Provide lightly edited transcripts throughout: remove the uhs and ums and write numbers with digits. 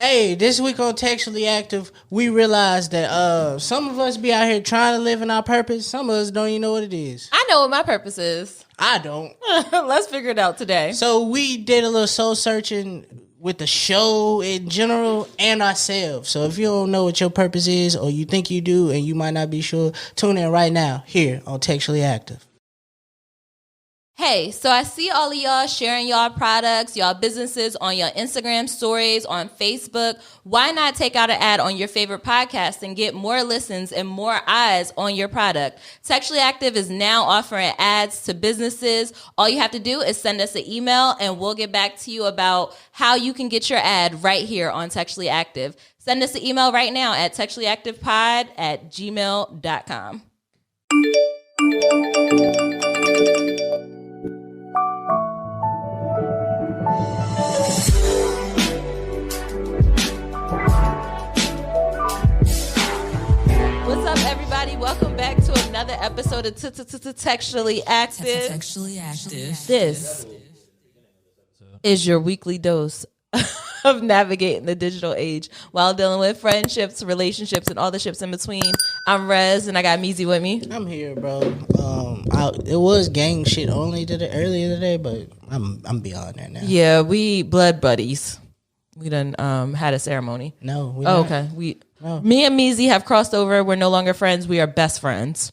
Hey, this week on Textually Active, we realized that some of us be out here trying to live in our purpose. Some of us don't even know what it is. I know what my purpose is. I don't. Let's figure it out today. So we did a little soul searching with the show in general and ourselves. So if you don't know what your purpose is, or you think you do and you might not be sure, tune in right now here on Textually Active. Hey, so I see all of y'all sharing y'all products, y'all businesses on your Instagram stories, on Facebook. Why not take out an ad on your favorite podcast and get more listens and more eyes on your product? Textually Active is now offering ads to businesses. All you have to do is send us an email and we'll get back to you about how you can get your ad right here on Textually Active. Send us an email right now at textuallyactivepod@gmail.com. What's up, everybody? Welcome back to another episode of Textually Active. Textually Active. This is your weekly dose of navigating the digital age while dealing with friendships, relationships, and all the ships in between. I'm Rezz, and I got Meezy with me. I'm here, bro. It was gang shit only earlier today, but I'm beyond that now. Yeah, we blood buddies. We done had a ceremony. No, we Oh, not. okay. No. Me and Meezy have crossed over. We're no longer friends. We are best friends.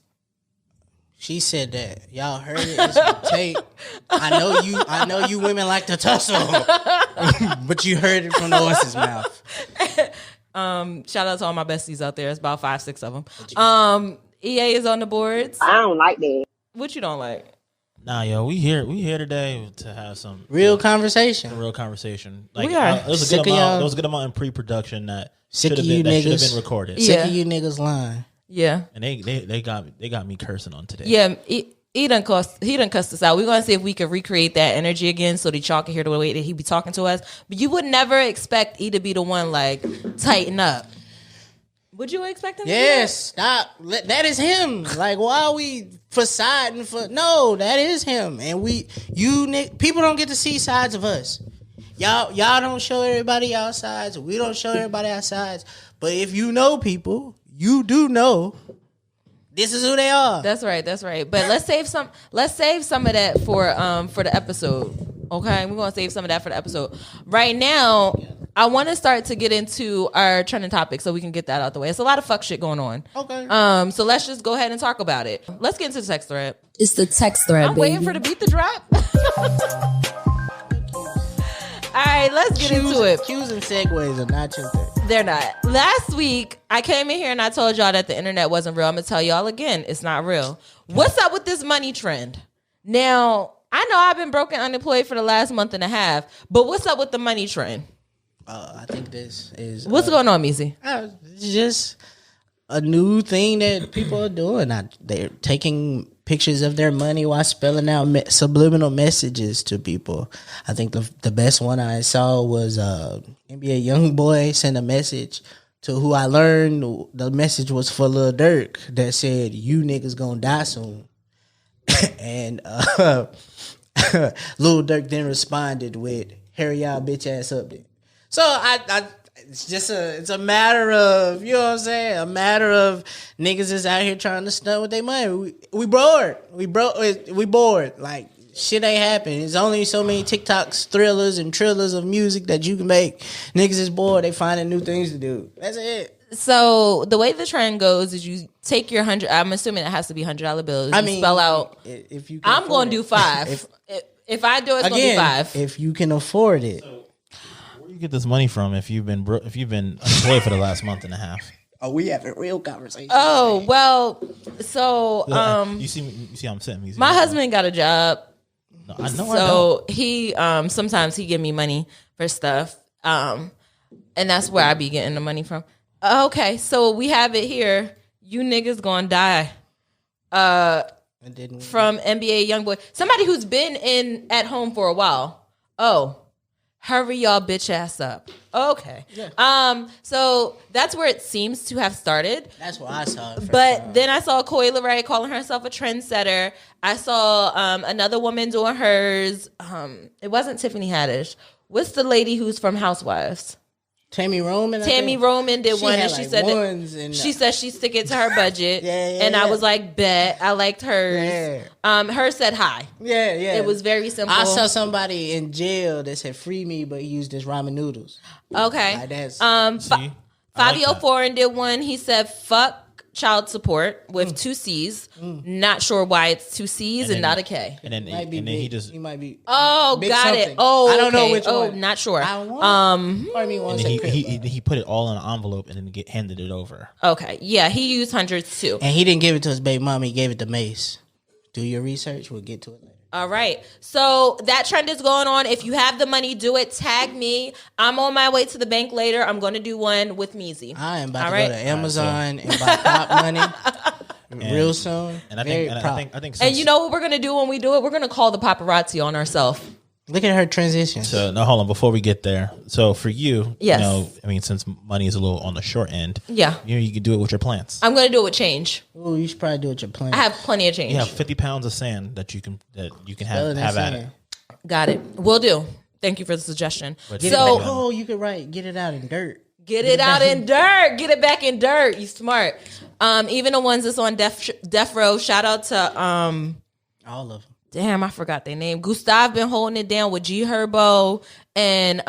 She said that. Y'all heard it. It's a tape. I know you women like to tussle. But you heard it from the horse's mouth. Shout out to all my besties out there. It's about 5-6 of them. EA is on the boards. I don't like that. What you don't like? Nah, yo, we here today to have some Real conversation. real conversation. Like We are. there was a Sick good of amount. y'all. There was a good amount in pre-production that Sick should of have you been niggas. recorded. Yeah. Sick of you niggas lying. Yeah. And they got me cursing on today. Yeah, he done cussed us out. We're gonna see if we can recreate that energy again so that y'all can hear the way that he be talking to us. But you would never expect E to be the one like tighten up. Would you expect him? Yes, stop. That is him. Like, why are we facading for? No, that is him. And people don't get to see sides of us. Y'all don't show everybody our sides. We don't show everybody our sides. But if you know people, you do know this is who they are. That's right. But let's save some of that for the episode. Okay, we're gonna save some of that for the episode. Right now, I want to start to get into our trending topic so we can get that out the way. It's a lot of fuck shit going on. Okay. So let's just go ahead and talk about it. Let's get into the text thread. It's the text thread, I'm baby. waiting for the beat to drop. All right, let's get into it. Cues and segues are not your thing. They're not. Last week, I came in here and I told y'all that the internet wasn't real. I'm going to tell y'all again, it's not real. What's up with this money trend? Now, I know I've been broke and unemployed for the last month and a half, but what's up with the money trend? I think this is... What's going on, Meezy? It's just a new thing that people are doing. They're taking pictures of their money while spelling out subliminal messages to people. I think the best one I saw was NBA YoungBoy sent a message to who I learned the message was for Lil Durk that said, "You niggas gonna die soon." And Lil Durk then responded with, "Hurry y'all bitch ass up then." So it's a matter of, you know what I'm saying? A matter of niggas is out here trying to stunt with their money. We bored. We bored. Like, shit ain't happening. There's only so many TikToks, thrillers, and trillers of music that you can make. Niggas is bored. They finding new things to do. That's it. So the way the trend goes is you take your I'm assuming it has to be $100 bills. I You mean, spell out. if you can I'm going to do afford 5. If I do it, it's going to be 5. if you can afford it. Where you get this money from if you've been unemployed for the last month and a half? Oh, we having real conversations. Oh, well, so you see how I'm sitting. my husband got a job. No, I know. So he sometimes he give me money for stuff. And that's where I be getting the money from. Okay, so we have it here. You niggas gonna die. From NBA YoungBoy. Somebody who's been at home for a while. Oh. Hurry y'all bitch ass up. Okay. Yeah. So that's where it seems to have started. That's where I saw it. But then I saw Coi Leray calling herself a trendsetter. I saw another woman doing hers. It wasn't Tiffany Haddish. What's the lady who's from Housewives? Tammy Roman. Tammy Roman did one, and had, she like, said ones and, she said she stick it to her budget. Yeah, and I was like, bet. I liked hers. Yeah. Hers said hi. Yeah. It was very simple. I saw somebody in jail that said free me, but he used his ramen noodles. Okay. Like, that's, Fabio Foreign did one. He said, fuck child support with 2 C's. Not sure why it's 2 C's and not a K. And then, might be and then big. he just He might be. Oh, big got something. it. Oh, I don't know okay. which one. Oh, not sure. I want. Part of me wants and to he put it all in an envelope and then handed it over. Okay. Yeah, he used hundreds too. And he didn't give it to his baby mama. He gave it to Mace. Do your research. We'll get to it later. All right. So that trend is going on. If you have the money, do it. Tag me. I'm on my way to the bank later. I'm going to do one with Meezy. I am about All to right. go to Amazon and buy pop money real soon. And I think And you know what we're going to do when we do it? We're going to call the paparazzi on ourselves. Look at her transition. So no, hold on. Before we get there, so for you, Yes. you know, I mean, since money is a little on the short end, Yeah. you can do it with your plants. I'm going to do it with change. Ooh, you should probably do it with your plan. I have plenty of change. You have 50 pounds of sand that you can have at it. Got it. Will do. Thank you for the suggestion. But Get So it back. Oh, you could write. Get it out in dirt. get it out in dirt. Get it back in dirt. You smart. Even the ones that's on Death Row. Shout out to All of them. damn, I forgot their name. Gustav been holding it down with G Herbo and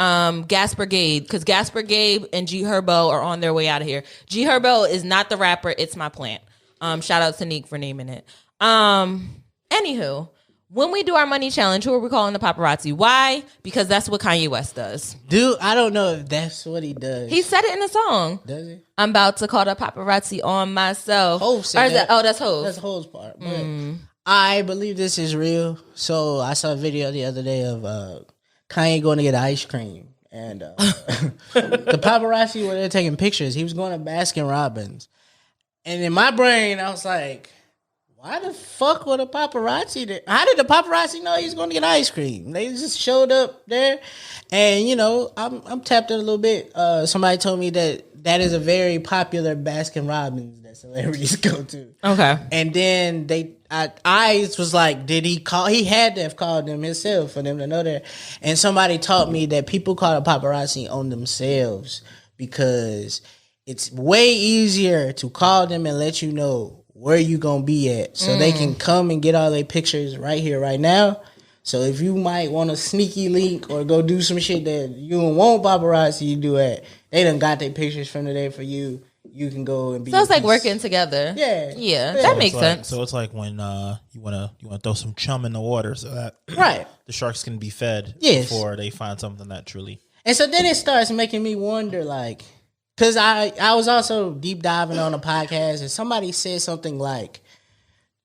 Gas Brigade, because Gas Brigade and G Herbo are on their way out of here. G Herbo is not the rapper, it's my plant. Shout out to Neek for naming it. Anywho, when we do our money challenge, who are we calling the paparazzi? Why? Because that's what Kanye West does. Dude, I don't know if that's what he does. He said it in the song. Does he? I'm about to call the paparazzi on myself. Hov said Or is that. Oh, that's Hov. That's Ho's part. But I believe this is real. So I saw a video the other day of Kanye going to get ice cream. And the paparazzi were there taking pictures. He was going to Baskin Robbins. And in my brain, I was like, why the fuck would a paparazzi there? How did the paparazzi know he was going to get ice cream? They just showed up there. And, you know, I'm tapped in a little bit. Somebody told me that is a very popular Baskin Robbins that celebrities go to. Okay. And then I was like, did he call? He had to have called them himself for them to know that. And somebody taught me that people call the paparazzi on themselves because it's way easier to call them and let you know where you gonna be at, so they can come and get all their pictures right here, right now. So if you might want a sneaky link or go do some shit that you don't want paparazzi to do at, they done got their pictures from the day for you. You can go and be. So it's like working together. Yeah. That makes sense. So it's like when you wanna throw some chum in the water so that Right. the sharks can be fed Yes. before they find something that truly. And so then it starts making me wonder, like, because I was also deep diving on a podcast and somebody said something like,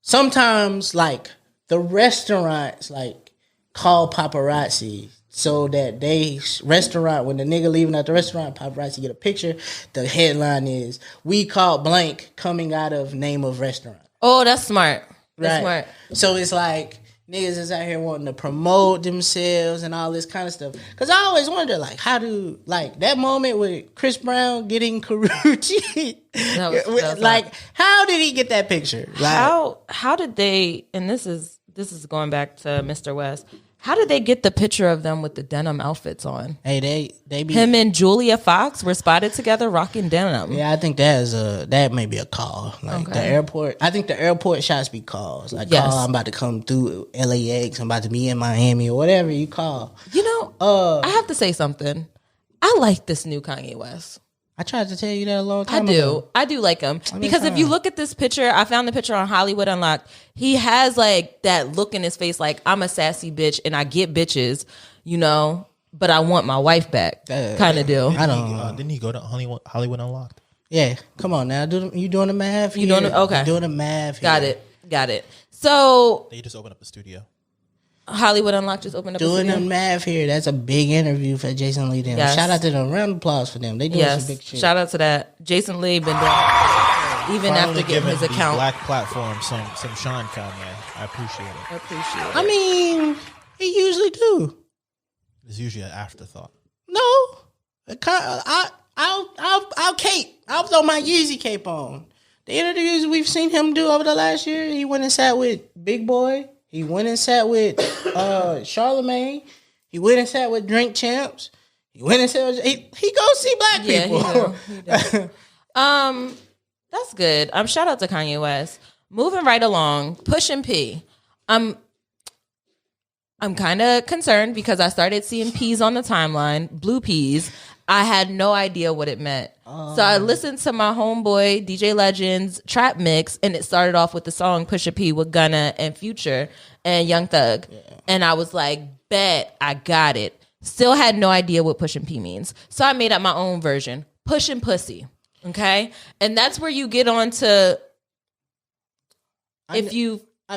sometimes, like, the restaurants, like, call paparazzi so that when the nigga leaving at the restaurant, paparazzi get a picture. The headline is, we caught blank coming out of name of restaurant. Oh, that's smart. That's Right. smart. So it's like, niggas is out here wanting to promote themselves and all this kind of stuff. Because I always wonder, like, how do, like, that moment with Chris Brown getting Karuchi, That was like, how did he get that picture? Like, How did they, and this is going back to Mr. West, how did they get the picture of them with the denim outfits on? hey, they be... Him and Julia Fox were spotted together rocking denim. Yeah, I think that may be a call. Like, the airport, I think the airport shots be calls. Like, Yes. call, I'm about to come through LAX, I'm about to be in Miami, or whatever you call. You know, I have to say something. I like this new Kanye West. I tried to tell you that a long time ago. I do like him. Because if you look at this picture, I found the picture on Hollywood Unlocked. He has like that look in his face like, I'm a sassy bitch and I get bitches, you know, but I want my wife back kind of deal. I don't Didn't he go to Hollywood Unlocked? Yeah, come on now. You doing the math? You doing it? Okay. You doing the math here. Got it. So They just opened up a studio. Hollywood Unlocked just opened up Doing a the studio. math here. That's a big interview for Jason Lee. Them. Yes. Shout out to them. Round of applause for them. They doing some big shit. Shout out to that. Jason Lee been doing it even after Finally getting his these account. black platform some shine, Kanye. I appreciate it. I appreciate it. I mean, he usually do. It's usually an afterthought. No, I'll cape. I'll throw my Yeezy cape on. The interviews we've seen him do over the last year, he went and sat with Big Boy. He went and sat with Charlemagne. He went and sat with Drink Champs. He went and said he go see black people. He do. That's good. Shout out to Kanye West. Moving right along, Pushin P. I'm kind of concerned because I started seeing peas on the timeline, blue peas. I had no idea what it meant. So I listened to my homeboy DJ Legend's trap mix, and it started off with the song Pusha P with Gunna and Future and Young Thug. Yeah. And I was like, bet, I got it. Still had no idea what Pushin P means. So I made up my own version, Pushin Pussy. Okay? And that's where you get on to, I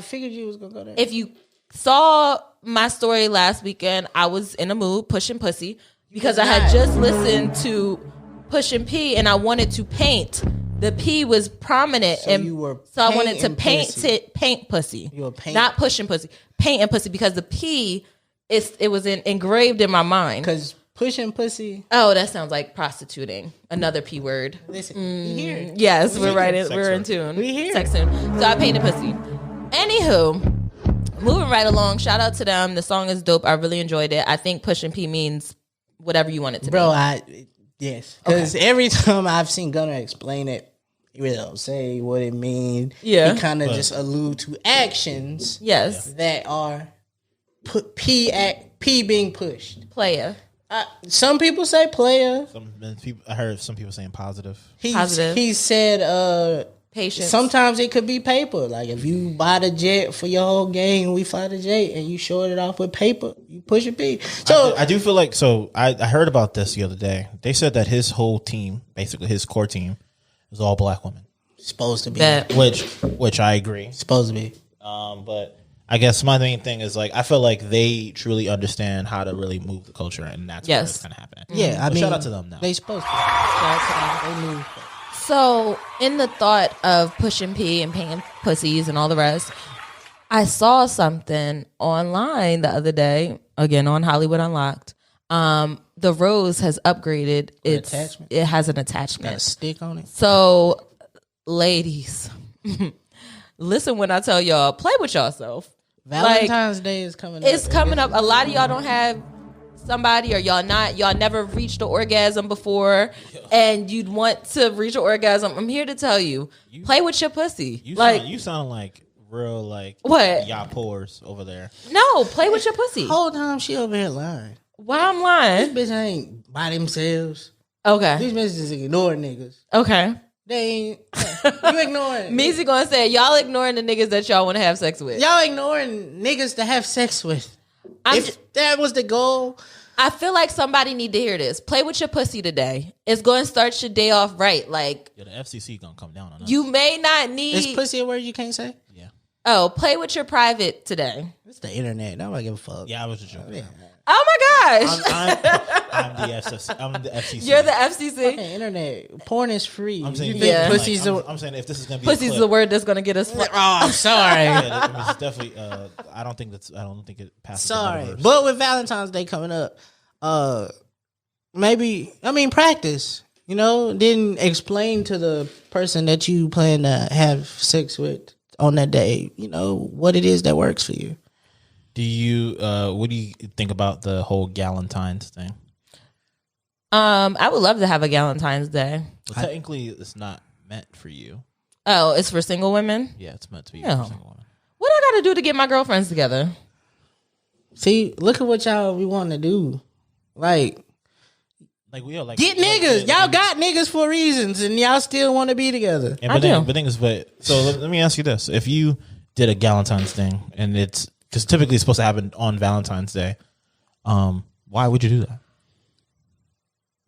figured you was going to go there. If you saw my story last weekend, I was in a mood, Pushin Pussy, because I had just listened to Pushin P and I wanted to paint. The P was prominent, so I wanted to paint pussy. You were painting, not pushing pussy, painting pussy, because the P it was engraved in my mind. Because pushing pussy. Oh, that sounds like prostituting. Another P word. Listen, we here. Yes, we're in tune. We here. Sex tune. So I painted pussy. Anywho, moving right along. Shout out to them. The song is dope. I really enjoyed it. I think Pushin P means whatever you want it to be. Yes. Because every time I've seen Gunna explain it, he really don't say what it means. Yeah. He kind of just allude to actions. Yes. That are P being pushed. Player. Some people say player. I heard some people saying positive. He said patience. Sometimes it could be paper. Like if you buy the jet for your whole gang, we fly the jet, and you short it off with paper, you push a P. So I do feel like, I heard about this the other day. They said that his whole team, basically his core team, is all black women. Supposed to be. Which I agree. Supposed to be. But I guess my main thing is I feel like they truly understand how to really move the culture, and that's what's kind of happening. Yeah, I mean, shout out to them now. They supposed to. Shout out to them. They move. So, in the thought of Pushin P and painting pussies and all the rest, I saw something online the other day, again on Hollywood Unlocked. The Rose has upgraded its attachment. It has an attachment. Got a stick on it. So, ladies, listen when I tell y'all, play with yourself. Valentine's Day is coming up. It's coming up. A lot of y'all don't have somebody, or y'all never reached the orgasm before, and you'd want to reach an orgasm. I'm here to tell you, play with your pussy. You sound like real what? Y'all pores over there. No, play with your pussy. Whole time she over here lying. Why I'm lying? This bitch ain't by themselves. Okay. These bitches is ignoring niggas. Okay. They ain't. You ignoring. Meezy gonna say y'all ignoring the niggas that y'all want to have sex with. Y'all ignoring niggas to have sex with. If that was the goal. I feel like somebody need to hear this. Play with your pussy today. It's going to start your day off right. Like, the FCC gonna come down on us. You may not need. Is pussy a word you can't say? Yeah. Oh, play with your private today. It's the internet. Nobody give a fuck. Yeah, I was just joking. Yeah. Oh my gosh. I'm the FCC. You're the FCC. Okay, internet. Porn is free. I'm saying, pussy's I'm saying if this is gonna be pussy's the word that's gonna get us. Oh, I'm sorry. It's definitely. I don't think it passes. Sorry, but with Valentine's Day coming up, practice. Then explain to the person that you plan to have sex with on that day. What it is that works for you. What do you think about the whole Galentine's thing? I would love to have a Galentine's Day. Well, technically, it's not meant for you. Oh, it's for single women? Yeah, it's meant to be for single women. What I got to do to get my girlfriends together? See, look at what y'all be wanting to do. Get niggas. Y'all got niggas for reasons, and y'all still want to be together. I do. So let me ask you this: if you did a Galentine's thing, and it's because typically it's supposed to happen on Valentine's Day, why would you do that?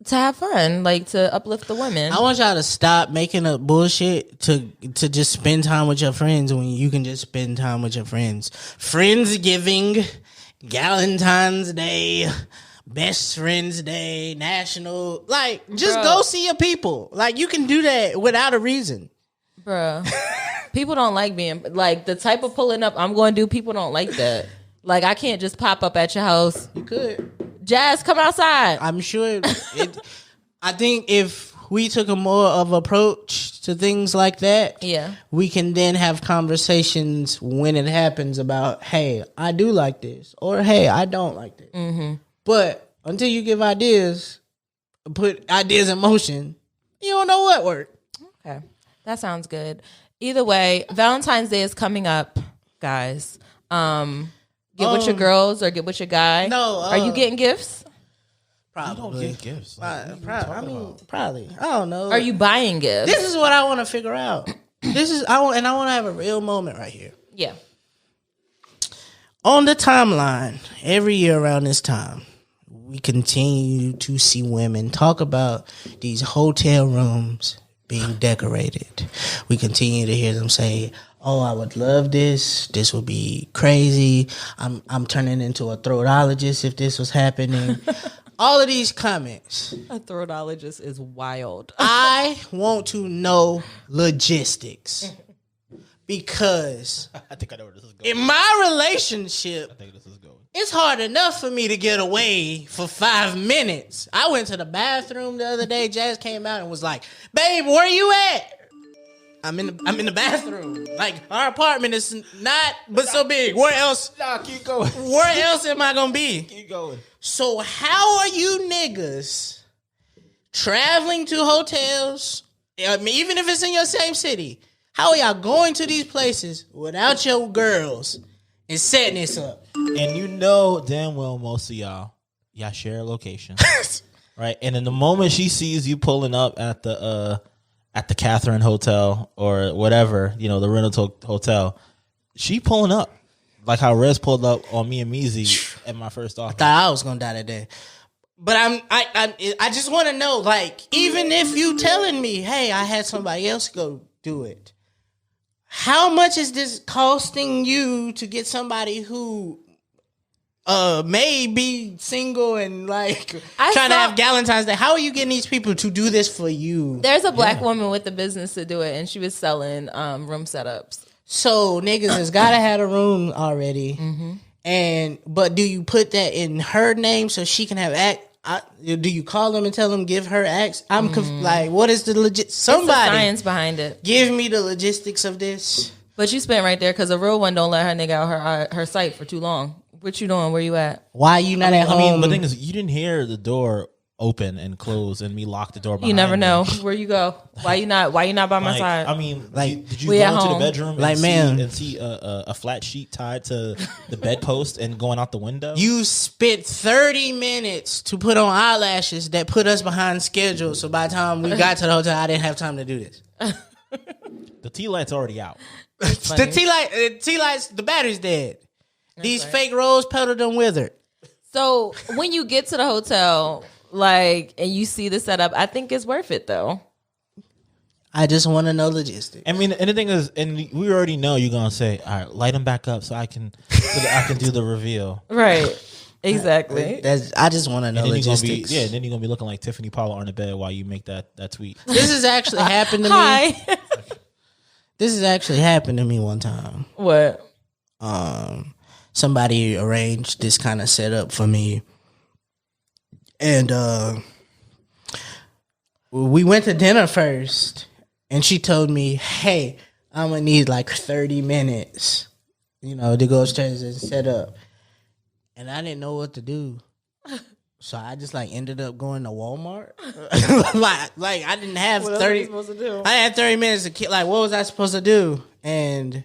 To have fun, to uplift the women. I want y'all to stop making up bullshit to just spend time with your friends when you can just spend time with your friends. Friendsgiving, Galentine's Day, Best Friends Day, National. Go see your people. You can do that without a reason. Bruh. People don't like being, the type of pulling up I'm going to do, people don't like that. I can't just pop up at your house. You could. Jazz, come outside. I'm sure I think if we took a more of approach to things like that, we can then have conversations when it happens about, hey, I do like this, or hey, I don't like this. Mm-hmm. But until you give ideas, put ideas in motion, you don't know what worked. Okay. That sounds good. Either way, Valentine's Day is coming up, guys. Get with your girls or get with your guy. No. Are you getting gifts? Probably. You don't get gifts. Probably. I don't know. Are you buying gifts? This is what I want to figure out. I want to have a real moment right here. Yeah. On the timeline, every year around this time, we continue to see women talk about these hotel rooms being decorated. We continue to hear them say, "Oh, I would love this. This would be crazy. I'm turning into a throatologist if this was happening." All of these comments. A throatologist is wild. I want to know logistics because I think I know where this is going. in my relationship, I think this is going. it's hard enough for me to get away for 5 minutes. I went to the bathroom the other day. Jazz came out and was like, "Babe, where you at?" I'm in the bathroom. Like, our apartment is not but so big. Where else? Nah, keep going. Where else am I gonna be? Keep going. So how are you niggas traveling to hotels? I mean, even if it's in your same city, how are y'all going to these places without your girls and setting this up? And you know damn well most of y'all share a location. Right? And in the moment she sees you pulling up at the Catherine Hotel or whatever, the rental hotel, she pulling up. Like how Rezz pulled up on me and Meezy at my first office. I thought I was gonna die that day. But I just want to know, like, even if you telling me, hey, I had somebody else go do it, how much is this costing you to get somebody who may be single and like trying to have Valentine's Day? How are you getting these people to do this for you? There's a black woman with the business to do it, and she was selling room setups. So niggas has gotta have a room already, but do you put that in her name so she can have do you call them and tell them give her acts? I'm like, what is the legit? Somebody It's the science behind it. give me the logistics of this. But you spent right there because a real one don't let her nigga out her site for too long. What you doing? Where you at? Why you not at home? I mean, the thing is, you didn't hear the door open and close and me lock the door behind You never me. know where you go. Why you not by my side? I mean, Like, did you we go at into the home. bedroom Like, and see a flat sheet tied to the bedpost and going out the window? You spent 30 minutes to put on eyelashes that put us behind schedule. So by the time we got to the hotel, I didn't have time to do this. The tea light's already out. The tea lights, the battery's dead. These fake rose petal done withered. So when you get to the hotel, like, and you see the setup, I think it's worth it though. I just want to know logistics. I mean, and the thing is, and we already know you're gonna say, "All right, light them back up so I can do the reveal." Right. Exactly. I just want to know And then logistics. then you're gonna be looking like Tiffany Pollard on the bed while you make that tweet. This has actually happened to me. Hi. This has actually happened to me one time. What? Somebody arranged this kind of setup for me, and we went to dinner first, and she told me, "Hey, I'm gonna need like 30 minutes, to go upstairs and set up." And I didn't know what to do, so I just ended up going to Walmart. like I didn't have 30. Supposed to do? I had 30 minutes to what was I supposed to do? And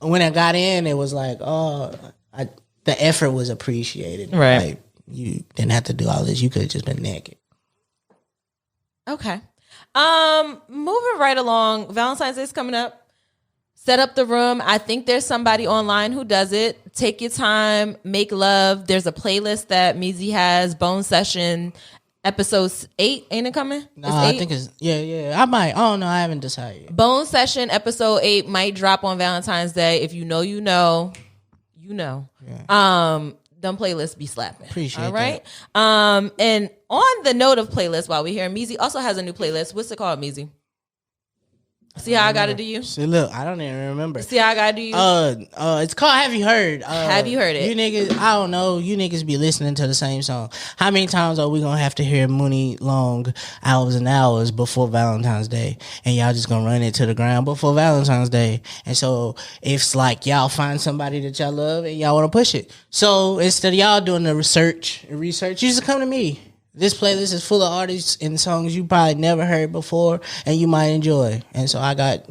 when I got in, it was like, the effort was appreciated. Right. Like, you didn't have to do all this. You could have just been naked. Okay. Moving right along. Valentine's Day is coming up. Set up the room. I think there's somebody online who does it. Take your time. Make love. There's a playlist that Meezy has. Bone Session. Episode 8. Ain't it coming? No, I think it's, yeah. I might. I don't know. I haven't decided. Bone Session episode 8 might drop on Valentine's Day. If you know, you know. You know. Yeah. Them playlists be slapping. Appreciate all right. And on the note of playlists, while we're here, Meezy also has a new playlist. What's it called, Meezy? See how I got to do you? See, look, I don't even remember. See how I got to do you? It's called Have You Heard? Have you heard it? You niggas, I don't know. You niggas be listening to the same song. How many times are we gonna have to hear Mooney Long hours and hours before Valentine's Day? And y'all just gonna run it to the ground before Valentine's Day. And so it's like y'all find somebody that y'all love and y'all wanna push it. So instead of y'all doing the research, you just come to me. This playlist is full of artists and songs you probably never heard before and you might enjoy. And so I got,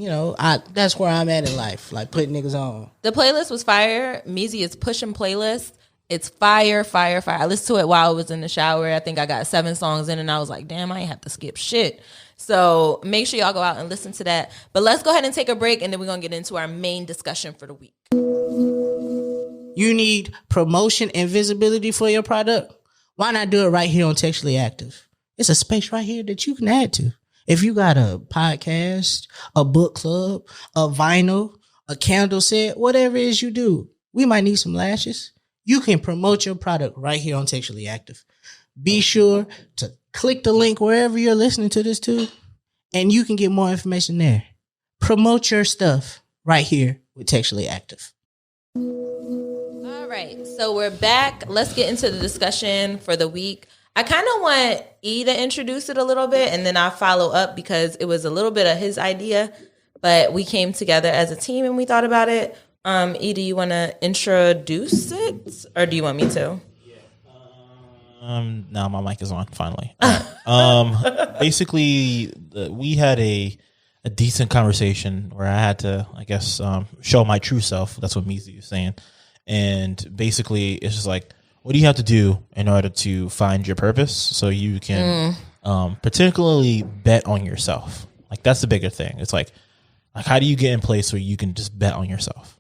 that's where I'm at in life, like putting niggas on. The playlist was fire. Meezy is Pushin playlist. It's fire, fire, fire. I listened to it while I was in the shower. I think I got 7 songs in and I was like, damn, I ain't have to skip shit. So make sure y'all go out and listen to that. But let's go ahead and take a break and then we're going to get into our main discussion for the week. You need promotion and visibility for your product? Why not do it right here on Textually Active? It's a space right here that you can add to. If you got a podcast, a book club, a vinyl, a candle set, whatever it is you do, we might need some lashes. You can promote your product right here on Textually Active. Be sure to click the link wherever you're listening to this to, and you can get more information there. Promote your stuff right here with Textually Active. All right, so we're back. Let's get into the discussion for the week. I kind of want E to introduce it a little bit, and then I'll follow up because it was a little bit of his idea, but we came together as a team and we thought about it. E, do you want to introduce it, or do you want me to? Now my mic is on finally. Basically, we had a decent conversation where I had to, I guess, show my true self. That's what Meezy is saying. And basically, it's just like, what do you have to do in order to find your purpose so you can particularly bet on yourself? Like, that's the bigger thing. It's like, how do you get in place where you can just bet on yourself?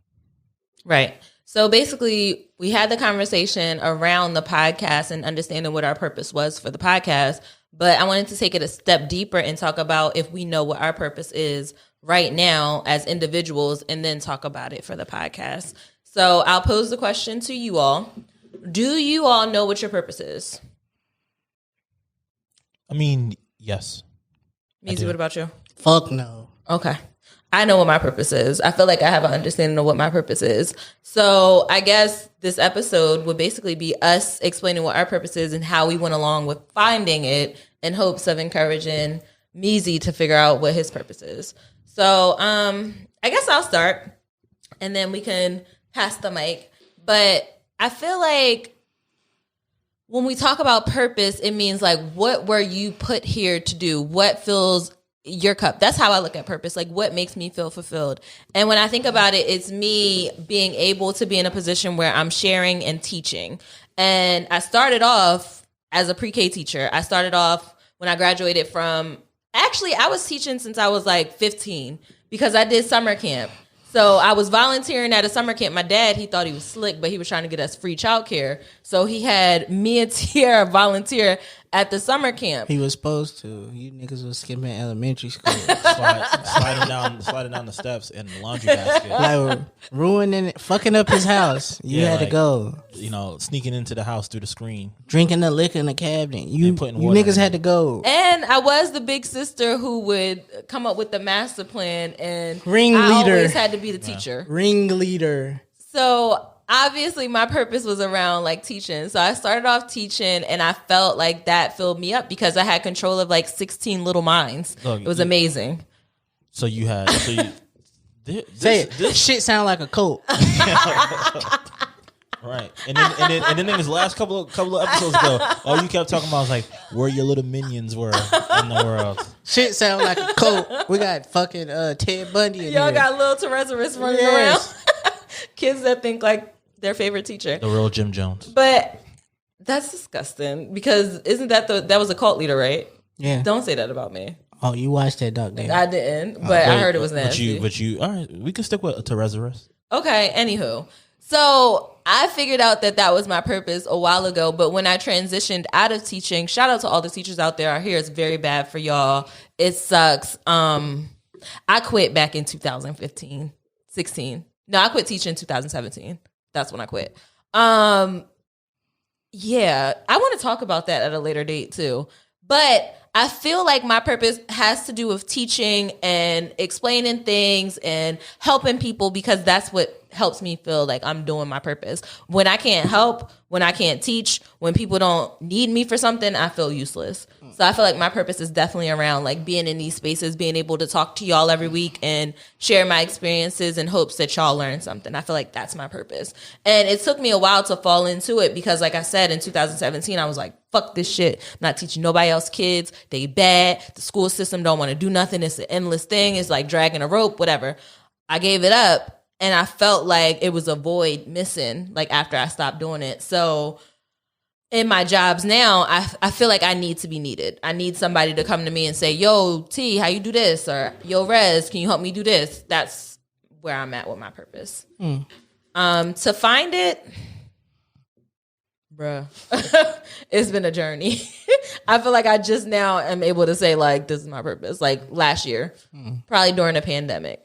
Right. So basically, we had the conversation around the podcast and understanding what our purpose was for the podcast. But I wanted to take it a step deeper and talk about if we know what our purpose is right now as individuals and then talk about it for the podcast. So I'll pose the question to you all. Do you all know what your purpose is? I mean, yes. Meezy, what about you? Fuck no. Okay. I know what my purpose is. I feel like I have an understanding of what my purpose is. So I guess this episode would basically be us explaining what our purpose is and how we went along with finding it in hopes of encouraging Meezy to figure out what his purpose is. So I guess I'll start and then we can pass the mic. But I feel like when we talk about purpose, it means like, what were you put here to do? What fills your cup? That's how I look at purpose. Like, what makes me feel fulfilled? And when I think about it, it's me being able to be in a position where I'm sharing and teaching. And I started off as a pre-K teacher. I started off when I graduated from, actually, I was teaching since I was like 15 because I did summer camp. So I was volunteering at a summer camp. My dad, he thought he was slick, but he was trying to get us free childcare. So he had me and Tiara volunteer at the summer camp. He was supposed to. You niggas was skipping elementary school. sliding down the steps in the laundry basket. Like ruining it, fucking up his house. You had to go. You know, sneaking into the house through the screen. Drinking the liquor in the cabinet. You putting water niggas in had to go. And I was the big sister who would come up with the master plan, and Ringleader. I always had to be the teacher. Ringleader. So obviously my purpose was around like teaching. So I started off teaching and I felt like that filled me up because I had control of like 16 little minds. Look, it was amazing. So you had... This shit sound like a cult. Right. And then in his last couple of episodes ago, all you kept talking about was like where your little minions were in the world. Shit sound like a cult. We got fucking Ted Bundy in Y'all here. got little Rezz running around. Kids that think like their favorite teacher. The real Jim Jones. But that's disgusting because isn't that that was a cult leader, right? Yeah. Don't say that about me. Oh, you watched that doc there. I didn't, but I heard it was nasty. But you all right, we can stick with Rezz. Okay, anywho. So I figured out that was my purpose a while ago, but when I transitioned out of teaching, shout out to all the teachers out there. I hear it's very bad for y'all. It sucks. I quit back in 2015, 16. No, I quit teaching in 2017. That's when I quit. Yeah, I want to talk about that at a later date too. But I feel like my purpose has to do with teaching and explaining things and helping people, because that's what helps me feel like I'm doing my purpose. When I can't help, when I can't teach, when people don't need me for something, I feel useless. So I feel like my purpose is definitely around like being in these spaces, being able to talk to y'all every week and share my experiences in hopes that y'all learn something. I feel like that's my purpose. And it took me a while to fall into it because, like I said, in 2017, I was like, fuck this shit. I'm not teaching nobody else kids. They bad. The school system don't want to do nothing. It's an endless thing. It's like dragging a rope, whatever. I gave it up and I felt like it was a void missing, like after I stopped doing it. So in my jobs now, I feel like I need to be needed. I need somebody to come to me and say, yo, T, how you do this? Or yo, Rezz, can you help me do this? That's where I'm at with my purpose. To find it, bruh, it's been a journey. I feel like I just now am able to say, like, this is my purpose. Like last year, probably during the pandemic.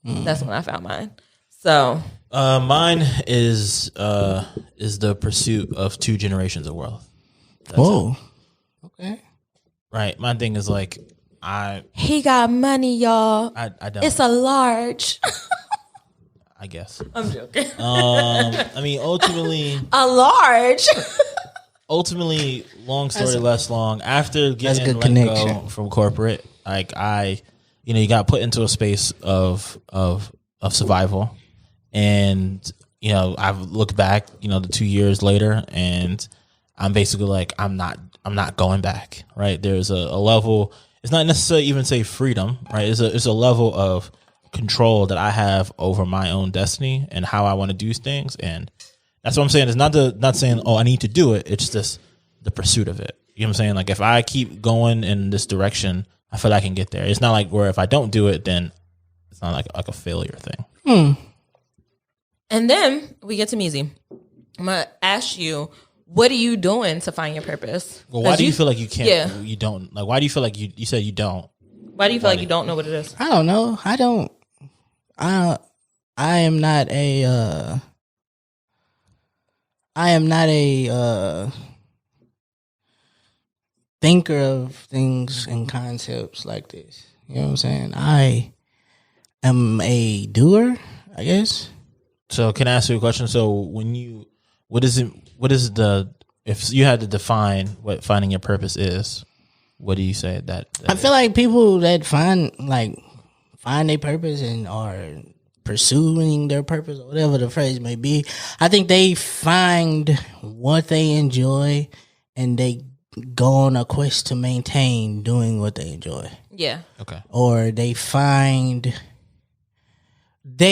That's when I found mine. So mine is the pursuit of 2 generations of wealth. Whoa. Okay. Right. My thing is like he got money, y'all. I don't. It's a large. I guess. I'm joking. I mean, ultimately, A large. long story less long. After getting let go from corporate, like you got put into a space of survival. And, I've looked back, the 2 years later, and I'm basically like, I'm not going back, right? There's a level, it's not necessarily even say freedom, right? It's a level of control that I have over my own destiny and how I want to do things. And that's what I'm saying. It's not saying, oh, I need to do it. It's just the pursuit of it. You know what I'm saying? Like if I keep going in this direction, I feel like I can get there. It's not like where if I don't do it, then it's not like a failure thing. And then we get to Meezy. I'm going to ask you, what are you doing to find your purpose? Well, why do you feel like you can't? Yeah. You don't. Like, why do you feel like you said you don't? Why do you feel like you don't know what it is? I don't know. I am not a thinker of things and concepts like this. You know what I'm saying? I am a doer, I guess. So can I ask you a question? So if you had to define what finding your purpose is, what do you say that I feel like people that find their purpose and are pursuing their purpose, or whatever the phrase may be, I think they find what they enjoy and they go on a quest to maintain doing what they enjoy. Yeah. Okay. Or they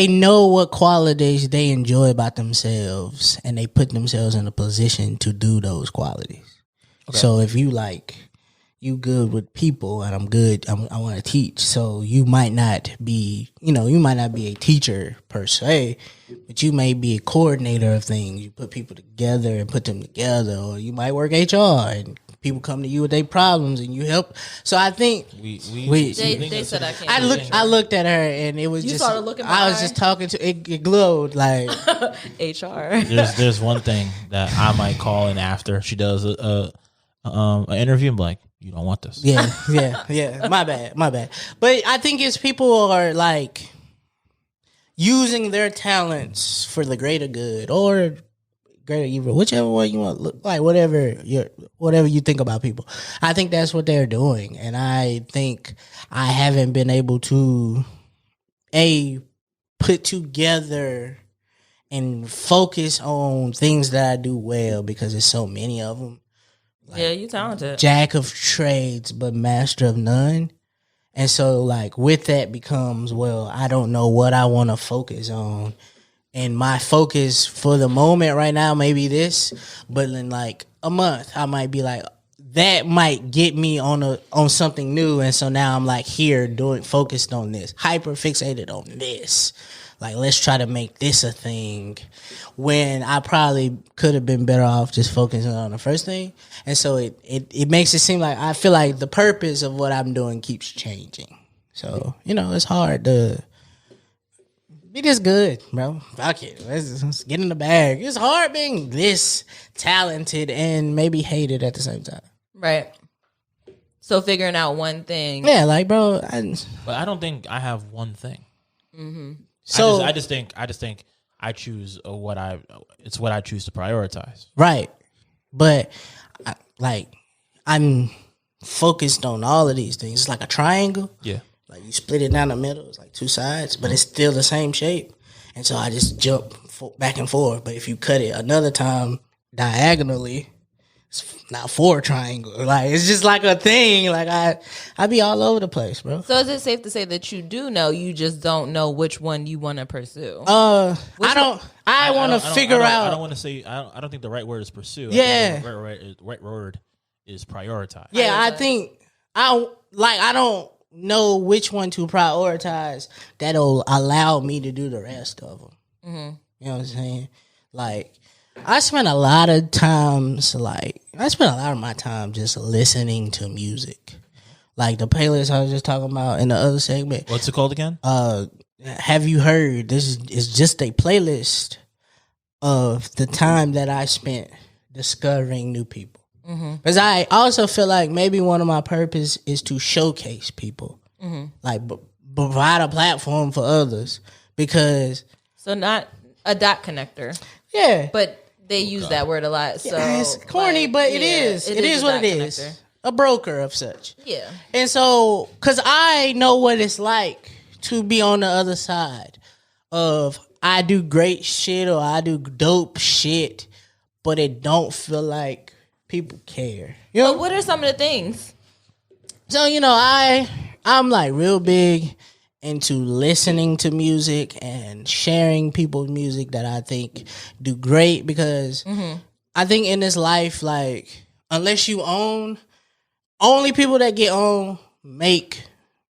know what qualities they enjoy about themselves and they put themselves in a position to do those qualities. Okay. So if you good with people and I'm good, I want to teach. So you might not be a teacher per se, but you may be a coordinator of things. You put people together and put them together, or you might work HR and people come to you with their problems and you help. So I think they said I can't. I looked at her and it was you just. Started looking I was just talking to it glowed like HR. There's one thing that I might call in after she does an interview and be like, you don't want this. Yeah. My bad. But I think it's people are like using their talents for the greater good or greater evil, whichever one you want. Look like whatever you think about people. I think that's what they're doing, and I think I haven't been able to put together and focus on things that I do well because there's so many of them. Like, yeah, you talented. Jack of trades, but master of none. And so, like, with that becomes, well, I don't know what I want to focus on. And my focus for the moment right now may be this, but in like a month, I might be like, that might get me on something new. And so now I'm like here focused on this, hyper fixated on this. Like, let's try to make this a thing when I probably could have been better off just focusing on the first thing. And so it makes it seem like I feel like the purpose of what I'm doing keeps changing. So, it's hard to be this good, bro. Fuck it. Let's get in the bag. It's hard being this talented and maybe hated at the same time. Right. So figuring out one thing. Yeah, like bro. But I don't think I have one thing. So I just think I choose it's what I choose to prioritize. right, but I'm focused on all of these things. It's like a triangle. Yeah. Like you split it down the middle. It's like two sides, but it's still the same shape. And so I just jump back and forth. But if you cut it another time diagonally, it's now 4 triangle. Like it's just like a thing. Like I be all over the place, bro. So is it safe to say that you do know, you just don't know which one you want to pursue? I want to figure out. I don't want to say. I don't think the right word is pursue. Yeah. The right word is prioritize. Yeah, I think I don't know which one to prioritize that'll allow me to do the rest of them. Mm-hmm. You know what I'm saying? Like, I spend a lot of my time just listening to music. Like the playlist I was just talking about in the other segment. What's it called again? Have you heard? This is just a playlist of the time that I spent discovering new people. Because I also feel like maybe one of my purpose is to showcase people, like provide a platform for others. Because so not a dot connector, yeah, but they use that word a lot. So it's corny, like, but yeah, it is a what dot it is. connector. A broker of such. Yeah, and so because I know what it's like to be on the other side of I do great shit or I do dope shit, but it don't feel like people care. You know, but what are some of the things? So, you know, I'm like real big into listening to music and sharing people's music that I think do great because I think in this life, like, unless you own, only people that get on make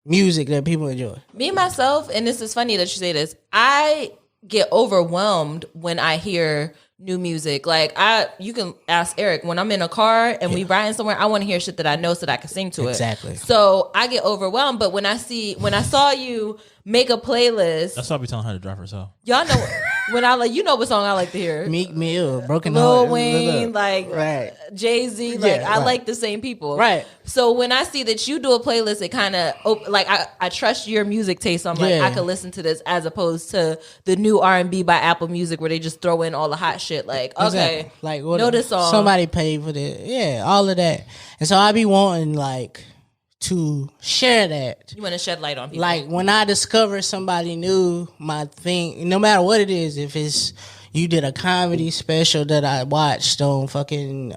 music that people enjoy. Me, myself, and this is funny that you say this, I get overwhelmed when I hear new music. Like you can ask Eric, when I'm in a car and we riding somewhere, I want to hear shit that I know so that I can sing to it. Exactly. So I get overwhelmed. But when I saw you make a playlist, That's why I be telling her to drive herself. y'all know when I like, you know what song I like to hear. Meek Mill, Broken Lil Heart, Wayne, like right. Jay-Z, like Yeah, I right. like the same people. Right. So when I see that you do a playlist, it kind of like I trust your music taste. So I'm like, Yeah. I could listen to this as opposed to the new R&B by Apple Music where they just throw in all the hot shit. Like, okay, Exactly. Like what know this song. Somebody paid for this. Yeah, all of that. And so I be wanting like to share that. You want to shed light on people. Like when I discover somebody new, my thing, no matter what it is, if it's you did a comedy special that I watched on fucking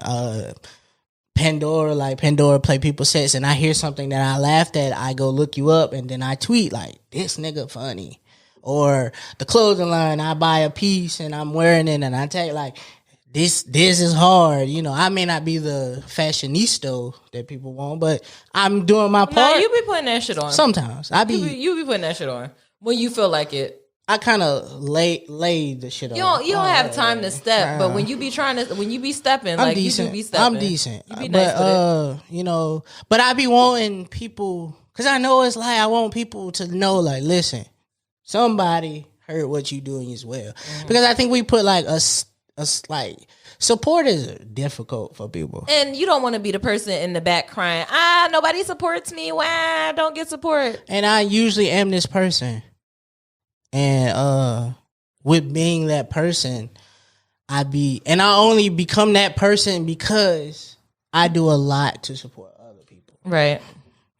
Pandora, like Pandora play people sets, and I hear something that I laughed at, I go look you up and then I tweet like, this nigga funny. Or the clothing line, I buy a piece and I'm wearing it and I tag like, this is hard. You know, I may not be the fashionista that people want, but I'm doing my part. Nah, you be putting that shit on. Sometimes you be putting that shit on when you feel like it. I kind of lay the shit on. You don't have time to step, but when you be stepping, I'm like decent. you do be stepping. I'm decent. You be but nice with it. you know, but I be wanting people because I know it's like I want people to know, like, listen, somebody heard what you doing as well. Because I think we put like a like support is difficult for people, And you don't want to be the person in the back crying, nobody supports me. Why I don't get support? and I usually am this person. And with being that person, I only become that person because I do a lot to support other people. Right.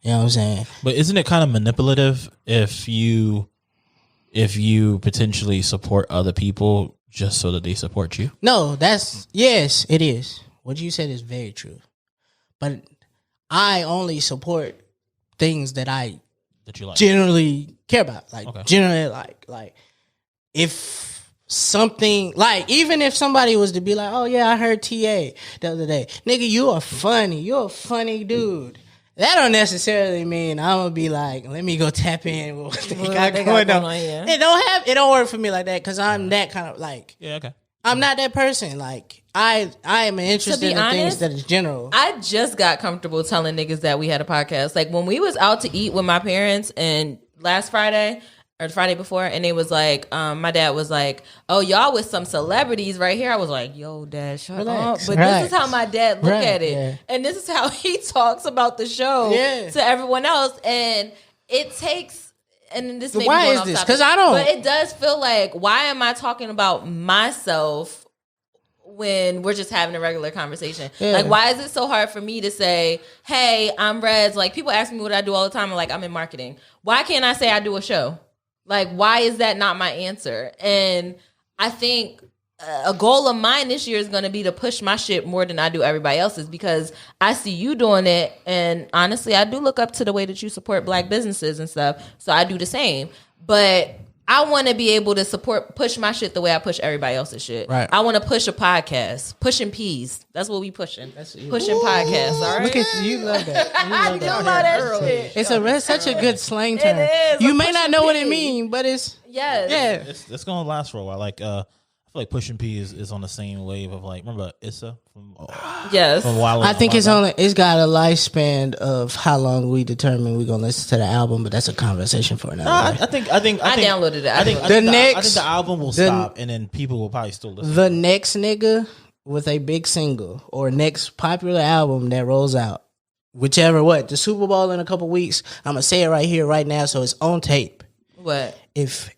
You know what I'm saying? But isn't it kind of manipulative if you potentially support other people just so that they support you? No, yes, it is. What you said is very true. But I only support things that I You like generally care about. Like Okay. generally like if something like even if somebody was to be like, oh yeah, I heard TA the other day. Nigga, you're a funny dude. That don't necessarily mean I'm gonna be like, let me go tap in with what they got going on. Yeah. It don't work for me like that because I'm that kind of like Yeah, okay. I'm not that person. Like I am interested in honest, things that is general. I just got comfortable telling niggas that we had a podcast. Like when we was out to eat with my parents and last Friday, or the Friday before, and it was like, my dad was like, "Oh, y'all with some celebrities right here." I was like, "Yo, Dad, shut up." But this is how my dad look at it, and this is how he talks about the show to everyone else, and it takes. And this may why be going is off this? topic, Because I don't. but it does feel like, why am I talking about myself when we're just having a regular conversation? Like, why is it so hard for me to say, "Hey, I'm Rezz"? Like, people ask me what I do all the time. I'm like, I'm in marketing. Why can't I say I do a show? Like, why is that not my answer? And I think a goal of mine this year is going to be to push my shit more than I do everybody else's, because I see you doing it. And honestly, I do look up to the way that you support Black businesses and stuff. So I do the same. But I want to be able to push my shit the way I push everybody else's shit. Right. I want to push a podcast. Pushing peas. That's what we pushing. Pushing podcasts, all right? Look at you, love that. You love that shit. It's such a good slang term. It is. You may not know what it means, but it's It's gonna last for a while. Like I feel like Pushin P is on the same wave of like, remember Issa from Yes. from Wild I think Wild Wild? it's got a lifespan of how long we determine we're gonna listen to the album, but that's a conversation for another day. I think I downloaded it. I think The I think next- the album will stop, and then people will probably still listen. The next nigga with a big single or next popular album that rolls out, whichever the Super Bowl in a couple weeks, I'm gonna say it right here, right now, so it's on tape. What? If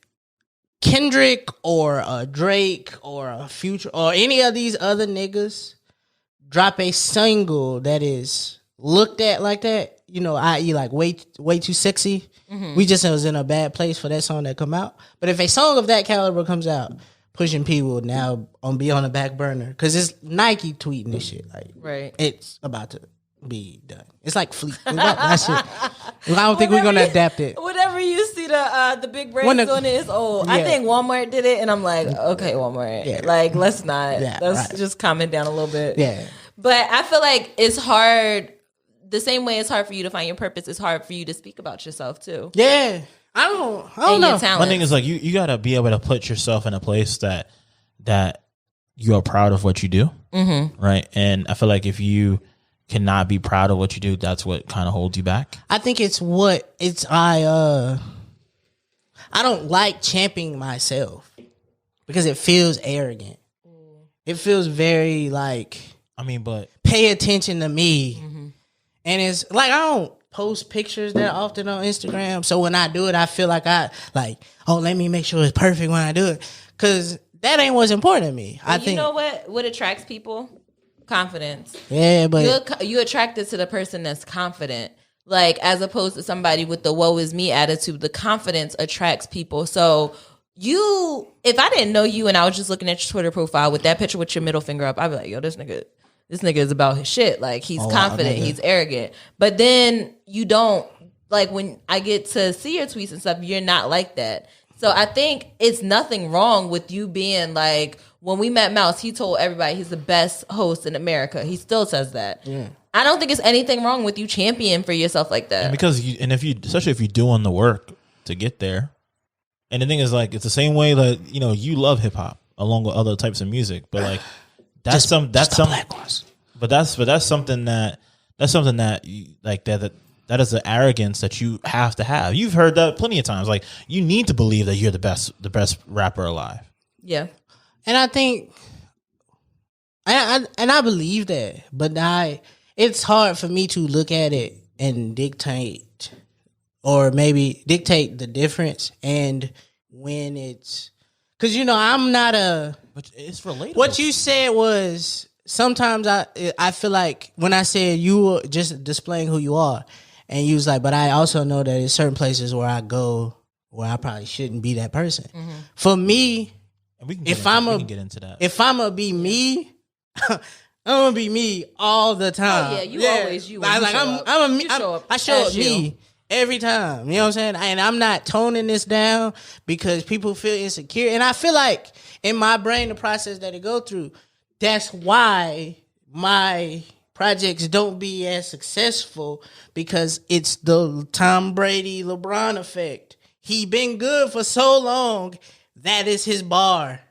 Kendrick or Drake or a Future or any of these other niggas drop a single that is looked at like that, you know, i.e. like way too sexy, we just was in a bad place for that song that come out. But if a song of that caliber comes out, Pushin P will now be on the back burner because it's Nike tweeting this shit. Like, Right. it's about to be done. It's like Fleet. That shit. I don't think we're gonna adapt it. Whenever you see the big brands doing it, it's old. I think Walmart did it, and I'm like, okay, Walmart. Yeah. Like, let's not. Yeah, let's right. just calm it down a little bit. Yeah. But I feel like it's hard. The same way it's hard for you to find your purpose, it's hard for you to speak about yourself too. Yeah. I don't And know. your talent. My thing is like you got to be able to put yourself in a place that you are proud of what you do, right? And I feel like if you cannot be proud of what you do, that's what kind of holds you back. I think I don't like championing myself because it feels arrogant. It feels very like, I mean, but pay attention to me. And it's like, I don't post pictures that often on Instagram. So when I do it, I feel like let me make sure it's perfect when I do it. Cause that ain't what's important to me. I think, you know what attracts people? Confidence. yeah, but You attracted to the person that's confident, like, as opposed to somebody with the woe is me attitude. The confidence attracts people. So if I didn't know you and I was just looking at your Twitter profile with that picture with your middle finger up, I'd be like, yo, this nigga is about his shit. Like, he's confident, he's arrogant. But then you don't, like, when I get to see your tweets and stuff, you're not like that. So I think it's nothing wrong with you being like, when we met Mouse, he told everybody he's the best host in America. He still says that. Yeah. I don't think it's anything wrong with you championing for yourself like that. and because especially if you're doing the work to get there. And the thing is, like, it's the same way that, you know, you love hip hop along with other types of music, but like that's something that you, like that is the arrogance that you have to have. You've heard that plenty of times. Like, you need to believe that you're the best rapper alive. Yeah. and I think, I believe that, but it's hard for me to look at it and dictate, or maybe dictate the difference. And when it's, because, you know, I'm not But it's relatable. what you said was, sometimes I feel like when I said you were just displaying who you are, and you was like, but I also know that there's certain places where I go where I probably shouldn't be that person. For me, And we can if I'm we can get into that. if I'm gonna be me, I'm gonna be me all the time. Oh, yeah, you always you when I, you like show I'm, up. I'm a me. You show up I show as up me every time. You know what I'm saying? And I'm not toning this down because people feel insecure. And I feel like in my brain, the process that it go through, that's why my projects don't be as successful, because it's the Tom Brady, LeBron effect. He been good for so long. That is his bar.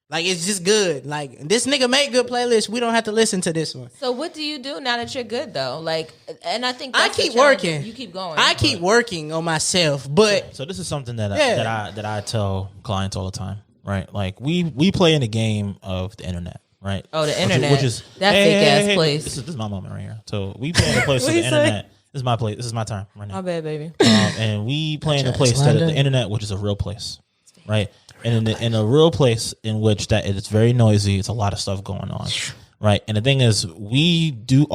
Like, it's just good. Like, this nigga make good playlists. We don't have to listen to this one. So what do you do now that you're good though? Like, and I think I that's the keep challenge. working. You keep going. I keep working on myself, but So this is something that Yeah. that I tell clients all the time, right? Like we play in a game of the internet, right? Oh, the internet. which is that fake ass place. This is my moment right here. So we play in a place of What the you say? internet. This is my place. This is my time right now. My bad, baby. And we play in a place that the internet, which is a real place, right? And in a real place in which that it's very noisy, it's a lot of stuff going on, right? And the thing is, we do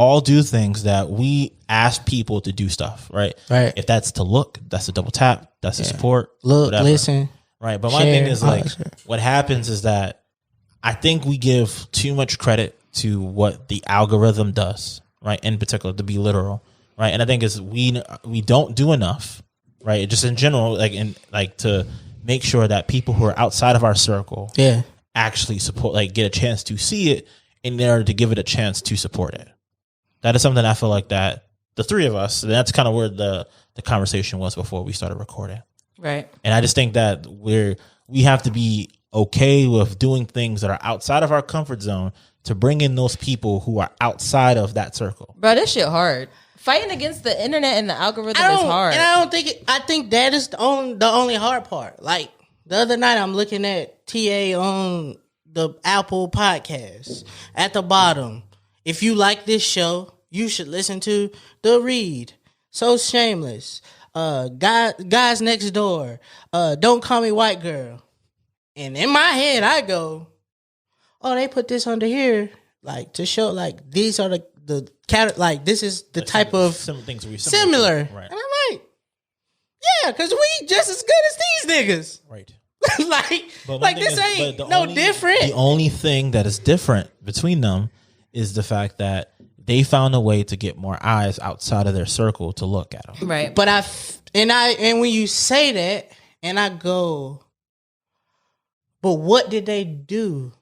things that we ask people to do stuff, right? Right. If that's to look, that's a double tap, that's a support, look, whatever. listen. Right. But my share, thing is like, all that. what happens is that I think we give too much credit to what the algorithm does, right? In particular, to be literal, right? And I think is we don't do enough, right? Just in general, to make sure that people who are outside of our circle, actually support, like get a chance to see it in order to give it a chance to support it. That is something I feel like that the three of us, that's kind of where the conversation was before we started recording. Right. And I just think that we have to be okay with doing things that are outside of our comfort zone to bring in those people who are outside of that circle. Bro, this shit hard. Fighting against the internet and the algorithm is hard. And I don't think I think that is the only hard part. Like, the other night I'm looking at TA on the Apple podcast. At the bottom, if you like this show, you should listen to The Read, So Shameless, Guys Next Door, Don't Call Me White Girl. And in my head, I go, oh, they put this under here, like, to show, like, these are the like, this is the type of similar things similar. Right. And I'm like, yeah, because we just as good as these niggas. Right. like this ain't no different. The only thing that is different between them is the fact that they found a way to get more eyes outside of their circle to look at them. Right. But and when you say that, and I go, but what did they do?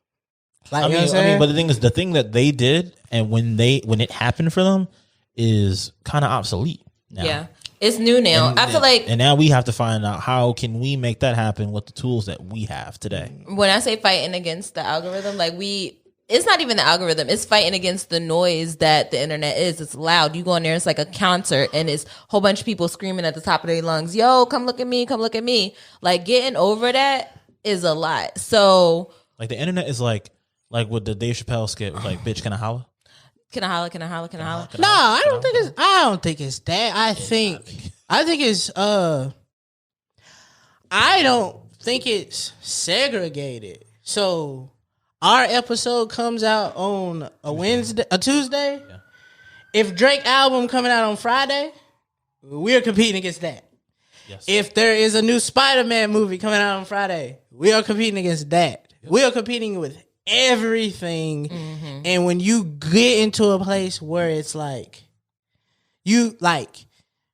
Like, I you know what I'm mean, saying? but the thing is, the thing that they did, and when it happened for them, is kind of obsolete now. Yeah. It's new now. I feel like and now we have to find out how can we make that happen with the tools that we have today. when I say fighting against the algorithm, like it's not even the algorithm. It's fighting against the noise that the internet is. It's loud. You go in there, it's like a concert, and it's a whole bunch of people screaming at the top of their lungs, yo, come look at me, come look at me. Like, getting over that is a lot. So, like, the internet is like with the Dave Chappelle skit, was like, bitch, can I holla? can I holla, can I holla, can I holla? No, I don't think it's that. I think it's I don't think it's segregated. So our episode comes out on a Tuesday. Yeah. If Drake album coming out on Friday, we are competing against that. Yes. If there is a new Spider-Man movie coming out on Friday, we are competing against that. Yep. We are competing with everything. Mm-hmm. And when you get into a place where it's like,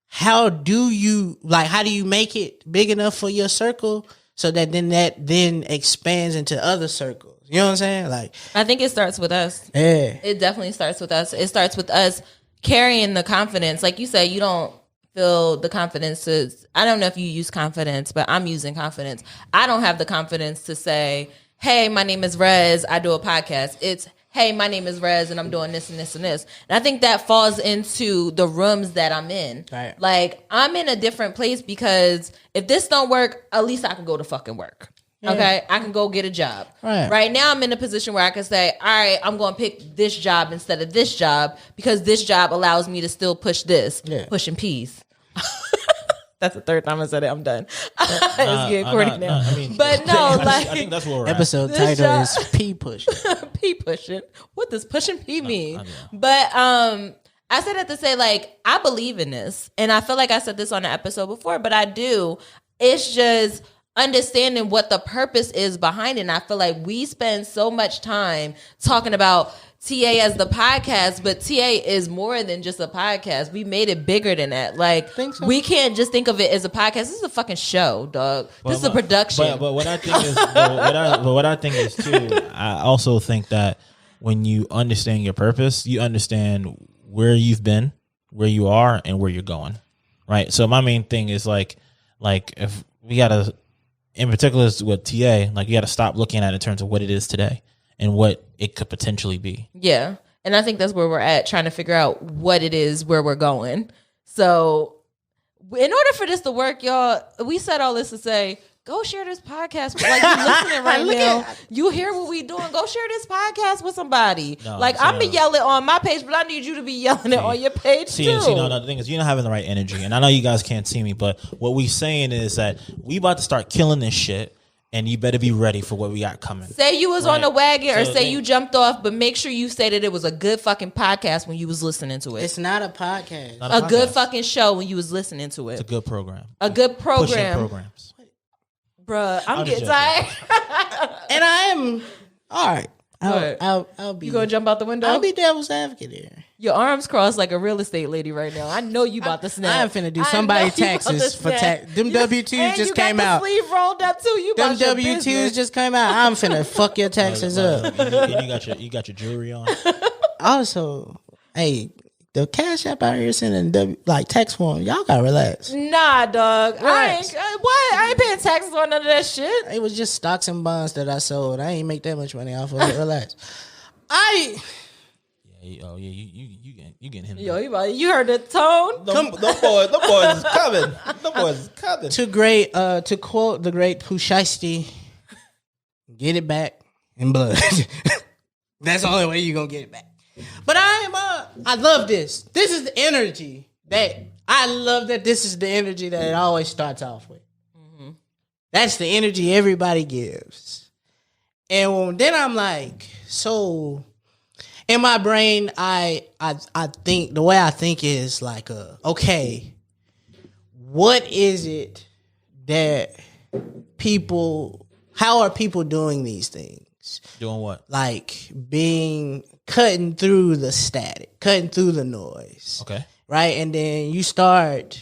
how do you make it big enough for your circle so that then expands into other circles? You know what I'm saying? Like, I think it starts with us. Yeah. It definitely starts with us. It starts with us carrying the confidence. Like you said, you don't feel the confidence to, I don't know if you use confidence, but I'm using confidence. I don't have the confidence to say, hey, my name is Rezz, I do a podcast. It's, hey, my name is Rezz, and I'm doing this and this and this. And I think that falls into the rooms that I'm in. Right. Like, I'm in a different place because if this don't work, at least I can go to fucking work. Yeah. Okay? I can go get a job. Right now, I'm in a position where I can say, all right, I'm going to pick this job instead of this job because this job allows me to still push this. Yeah. Pushing peace. That's the third time I said it. I'm done. It's getting corny now. I mean, but no, I think that's where we're episode at. title is P pushing. P pushing. What does pushing P mean? But I said it to say, like, I believe in this, and I feel like I said this on an episode before, but I do. It's just understanding what the purpose is behind it. And I feel like we spend so much time talking about TA as the podcast, but TA is more than just a podcast. We made it bigger than that. Like, so. We can't just think of it as a podcast. This is a fucking show, dog. This is a production. But what I think is, what I think is too, I also think that when you understand your purpose, you understand where you've been, where you are, and where you're going. Right. So my main thing is like if we gotta in particular with TA, like you got to stop looking at it in terms of what it is today and what it could potentially be. Yeah. And I think that's where we're at, trying to figure out what it is, where we're going. So in order for this to work, y'all, we said all this to say, go share this podcast. Like, you listening right now. You hear what we doing. Go share this podcast with somebody. No, like, I'm be yelling on my page, but I need you to be yelling it on your page too. No, the thing is, you're not having the right energy. And I know you guys can't see me, but what we saying is that we about to start killing this shit. And you better be ready for what we got coming. Say you was on the wagon or say you jumped off, but make sure you say that it was a good fucking podcast when you was listening to it. It's not a podcast. Not a good fucking show when you was listening to it. It's a good program. A good program. Pushing programs. Bruh, I'm getting tired. And I am, all right. I'll be. You gonna jump out the window? I'll be devil's advocate here. Your arms crossed like a real estate lady right now. I know you about to snap. I'm finna do somebody taxes for tax. Them W-2s just came out. Sleeve rolled up too. You them W-2s just came out. I'm finna fuck your taxes up. And you got your jewelry on. Also, hey, the Cash App out here sending tax form. Y'all gotta relax. Nah, dog. Relax. I ain't paying taxes on none of that shit. It was just stocks and bonds that I sold. I ain't make that much money off of it. Relax. You getting him. Yo, you heard the tone? The boys is coming. The boys is coming. To quote the great Pushin, get it back in blood. That's the only way you gonna get it back. But I love this. This is the energy that I love. That this is the energy that it always starts off with. Mm-hmm. That's the energy everybody gives. And then I'm like, so in my brain, I think the way I think is like, okay, what is it that how are people doing these things? Doing what? Like cutting through the static, cutting through the noise. Okay. Right? And then you start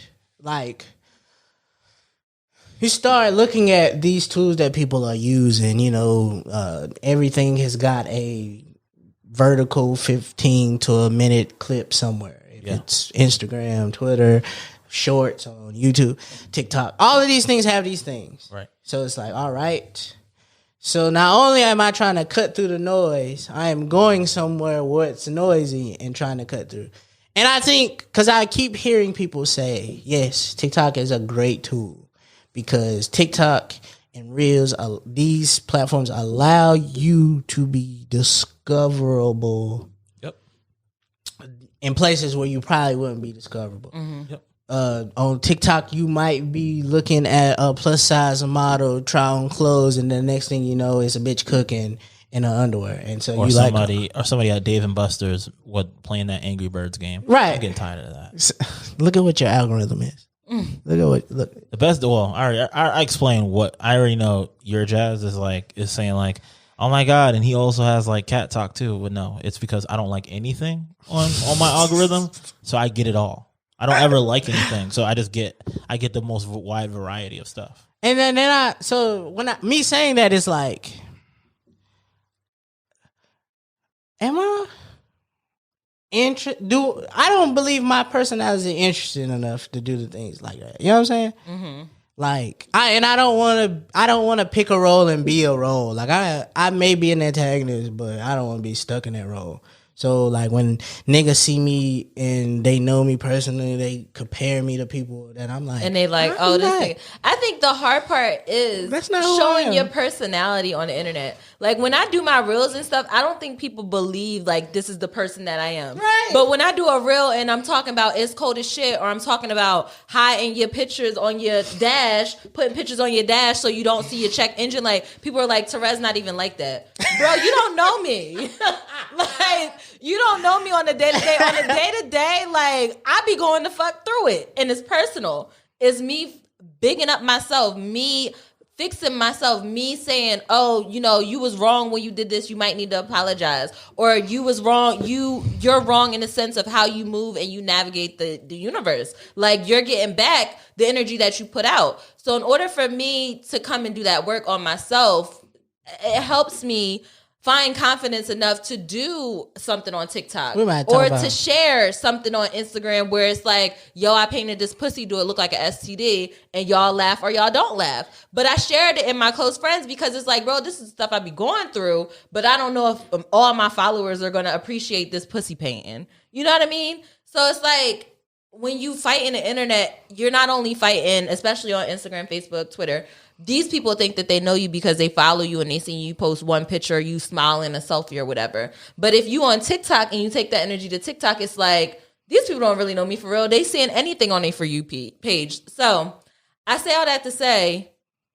looking at these tools that people are using, everything has got a vertical 15 to a minute clip somewhere. It's Instagram, Twitter, shorts on YouTube, TikTok. All of these things have these things. Right. So it's like, all right. So not only am I trying to cut through the noise, I am going somewhere where it's noisy and trying to cut through. And I think, because I keep hearing people say, yes, TikTok is a great tool because TikTok and Reels, these platforms allow you to be discoverable. Yep. In places where you probably wouldn't be discoverable. Mm-hmm. Yep. On TikTok, you might be looking at a plus size model try on clothes, and the next thing you know, it's a bitch cooking in her underwear, and so or somebody at Dave and Buster's playing that Angry Birds game. Right, I'm getting tired of that. Look at what your algorithm is. Look. The best. Well, I explain what I already know. Your jazz is saying like, oh my god, and he also has like cat talk too. But no, it's because I don't like anything on my algorithm, so I get it all. I don't ever like anything, so I get the most wide variety of stuff. And then me saying that is like, am I I don't believe my personality is interesting enough to do the things like that. You know what I'm saying? Mm-hmm. Like I don't want to pick a role and be a role. Like I may be an antagonist, but I don't want to be stuck in that role. So like when niggas see me and they know me personally, they compare me to people that I'm like, and they like, oh, this thing. I think the hard part is that's not showing your personality on the internet. Like when I do my reels and stuff, I don't think people believe like this is the person that I am. Right. But when I do a reel and I'm talking about it's cold as shit, or I'm talking about hiding your pictures on your dash, putting pictures on your dash so you don't see your check engine, like people are like, Terez not even like that. Bro, you don't know me. Like you don't know me on the day-to-day. On the day-to-day, like, I be going the fuck through it. And it's personal. It's me bigging up myself, me fixing myself, me saying, oh, you was wrong when you did this. You might need to apologize. Or you was wrong. You're wrong in the sense of how you move and you navigate the universe. Like, you're getting back the energy that you put out. So in order for me to come and do that work on myself, it helps me find confidence enough to do something on TikTok We might talk or about- to share something on Instagram where it's like, yo, I painted this pussy, do it look like an STD, and y'all laugh or y'all don't laugh. But I shared it in my close friends because it's like, bro, this is stuff I be going through, but I don't know if all my followers are going to appreciate this pussy painting. You know what I mean? So it's like, when you fight in the internet, you're not only fighting, especially on Instagram, Facebook, Twitter, these people think that they know you because they follow you and they see you post one picture, you smiling, a selfie or whatever. But if you on TikTok and you take that energy to TikTok, it's like, these people don't really know me for real. They seeing anything on their For You page. So I say all that to say,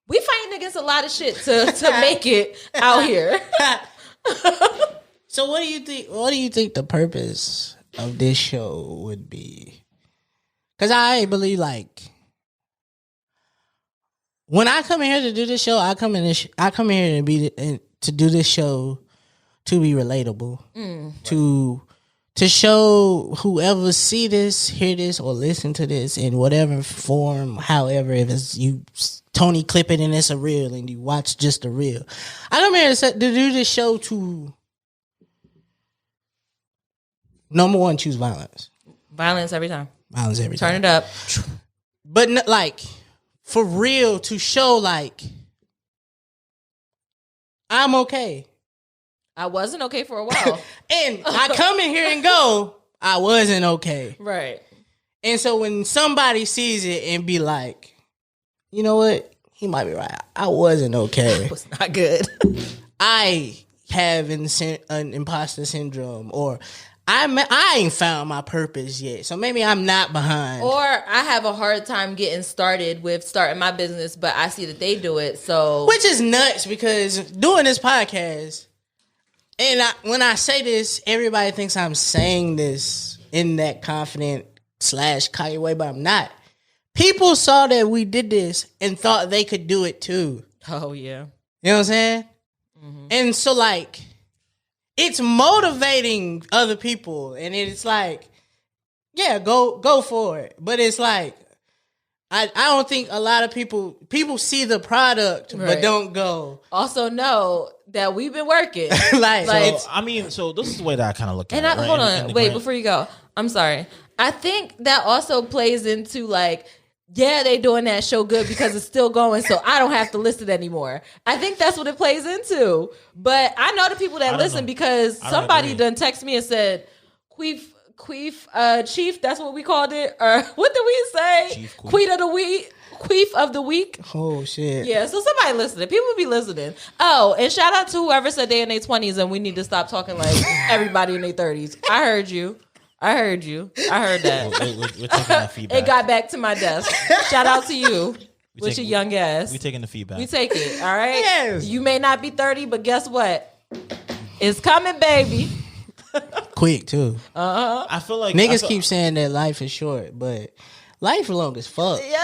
we fighting against a lot of shit to make it out here. So what do you think? What do you think the purpose of this show would be? Because I believe, like, when I come in here to do this show, I come here to do this show to be relatable, to show whoever see this, hear this, or listen to this in whatever form, however, if it's you Tony clip it and it's a reel and you watch just a reel. I come here to do this show to, number one, choose violence. Violence every time. Violence every Turn time. it up. But like, for real, to show like, I'm okay. I wasn't okay for a while. And I come in here and go, I wasn't okay. Right. And so when somebody sees it and be like, you know what? He might be right. I wasn't okay. It was not good. I have an imposter syndrome, or I ain't found my purpose yet. So maybe I'm not behind. Or I have a hard time getting started with starting my business, but I see that they do it. So, which is nuts, because doing this podcast, and when I say this, everybody thinks I'm saying this in that confident / cocky way, but I'm not. People saw that we did this and thought they could do it too. oh yeah. You know what I'm saying? Mm-hmm. And so, like, it's motivating other people, and it's like, yeah, go for it. But it's like, I don't think a lot of people see the product, Right. but don't go. Also know that we've been working. like, Like, So this is the way that I kind of look at and it. I, right? hold In on, the wait, grand- before you go, I'm sorry. I think that also plays into like, yeah, they doing that show good because it's still going, so I don't have to listen anymore. I think that's what it plays into. But I know the people that don't listen know. because I don't somebody agree. done text me and said, Queef, Chief, that's what we called it. Or what did we say? Chief Queef. Queef of the week. Queef of the week. oh shit. Yeah, so somebody listening. People be listening. Oh, and shout out to whoever said they in their 20s and we need to stop talking like everybody in their 30s. I heard you. I heard that. We're taking that feedback. It got back to my desk. Shout out to you with your young ass. We taking the feedback. We take it, all right? Yes. You may not be 30, but guess what? It's coming, baby. Quick too. I feel like Niggas keep saying that life is short, but life long as fuck. Yo,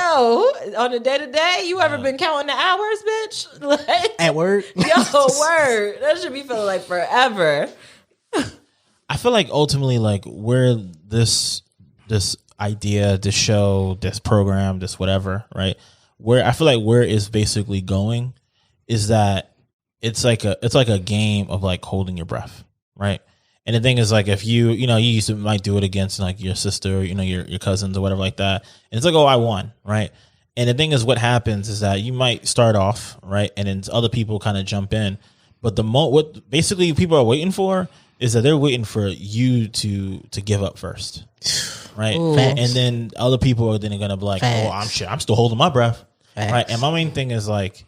on the day-to-day, you ever been counting the hours, bitch? Like, At work. yo, word. That should be feeling like forever. I feel like ultimately, like, where this idea, this show, this program, this whatever, right? Where I feel like where it's basically going is that it's like a game of like holding your breath, right? And the thing is, like, if you might do it against like your sister, or, your cousins or whatever like that, and it's like, oh, I won, right? And the thing is, what happens is that you might start off, right, and then other people kind of jump in, but what basically people are waiting for is that they're waiting for you to give up first, right? Ooh. And then other people are then gonna be like, Facts. oh, I'm still holding my breath, Facts. right? And my main thing is like,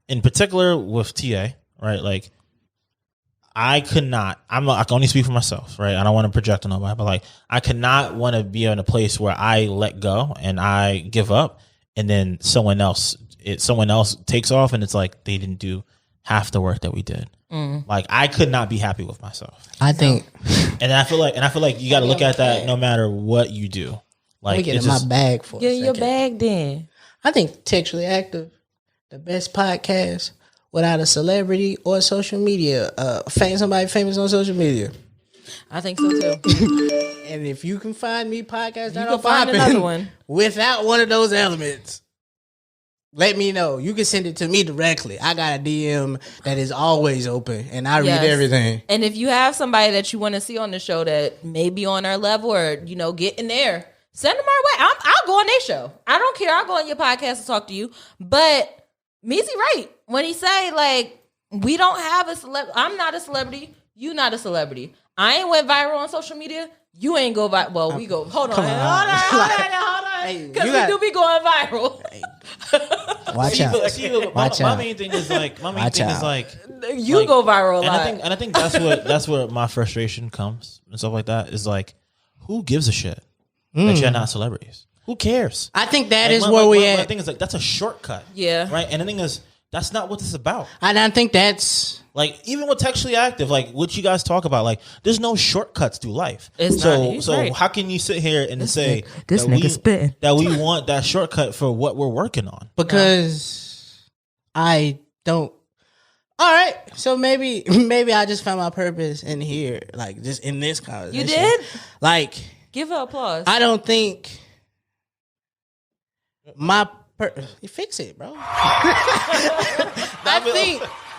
in particular with TA, right? Like, I can only speak for myself, right? I don't want to project on nobody, but like, I could not want to be in a place where I let go and I give up, and then someone else takes off, and it's like they didn't do half the work that we did. Like, I could not be happy with myself. I think. And I feel like you got to look at that no matter what you do. Let me Like, get it's in my just, bag for Get a in your second. bag then. I think Textually Active, the best podcast without a celebrity or social media. Somebody famous on social media. I think so too. And if you can find me podcasts that You are can find popping another one. without one of those elements, let me know. You can send it to me directly. I got a DM that is always open, and I read everything. And if you have somebody that you want to see on the show that may be on our level or, get in there, send them our way. I'll go on their show. I don't care. I'll go on your podcast and talk to you. But Meezy right. When he say, like, we don't have a celebrity. I'm not a celebrity. You not a celebrity. I ain't went viral on social media. You ain't go viral. Well, we go. Hold on. Because we do be going viral. Watch out. My main thing is like, you go viral a lot. I think that's where my frustration comes and stuff like that is like, who gives a shit that you're not celebrities? Who cares? I think that is where we at. The thing is like, that's a shortcut. Yeah. Right. And the thing is, that's not what this is about. And I think that's like, even with Textually Active, like what you guys talk about, like there's no shortcuts through life. So right. How can you sit here and say this nigga spitting that we want that shortcut for what we're working on? Because I don't. All right, so maybe I just found my purpose in here, like just in this conversation. You did? Like, give her applause. I don't think you fix it, bro.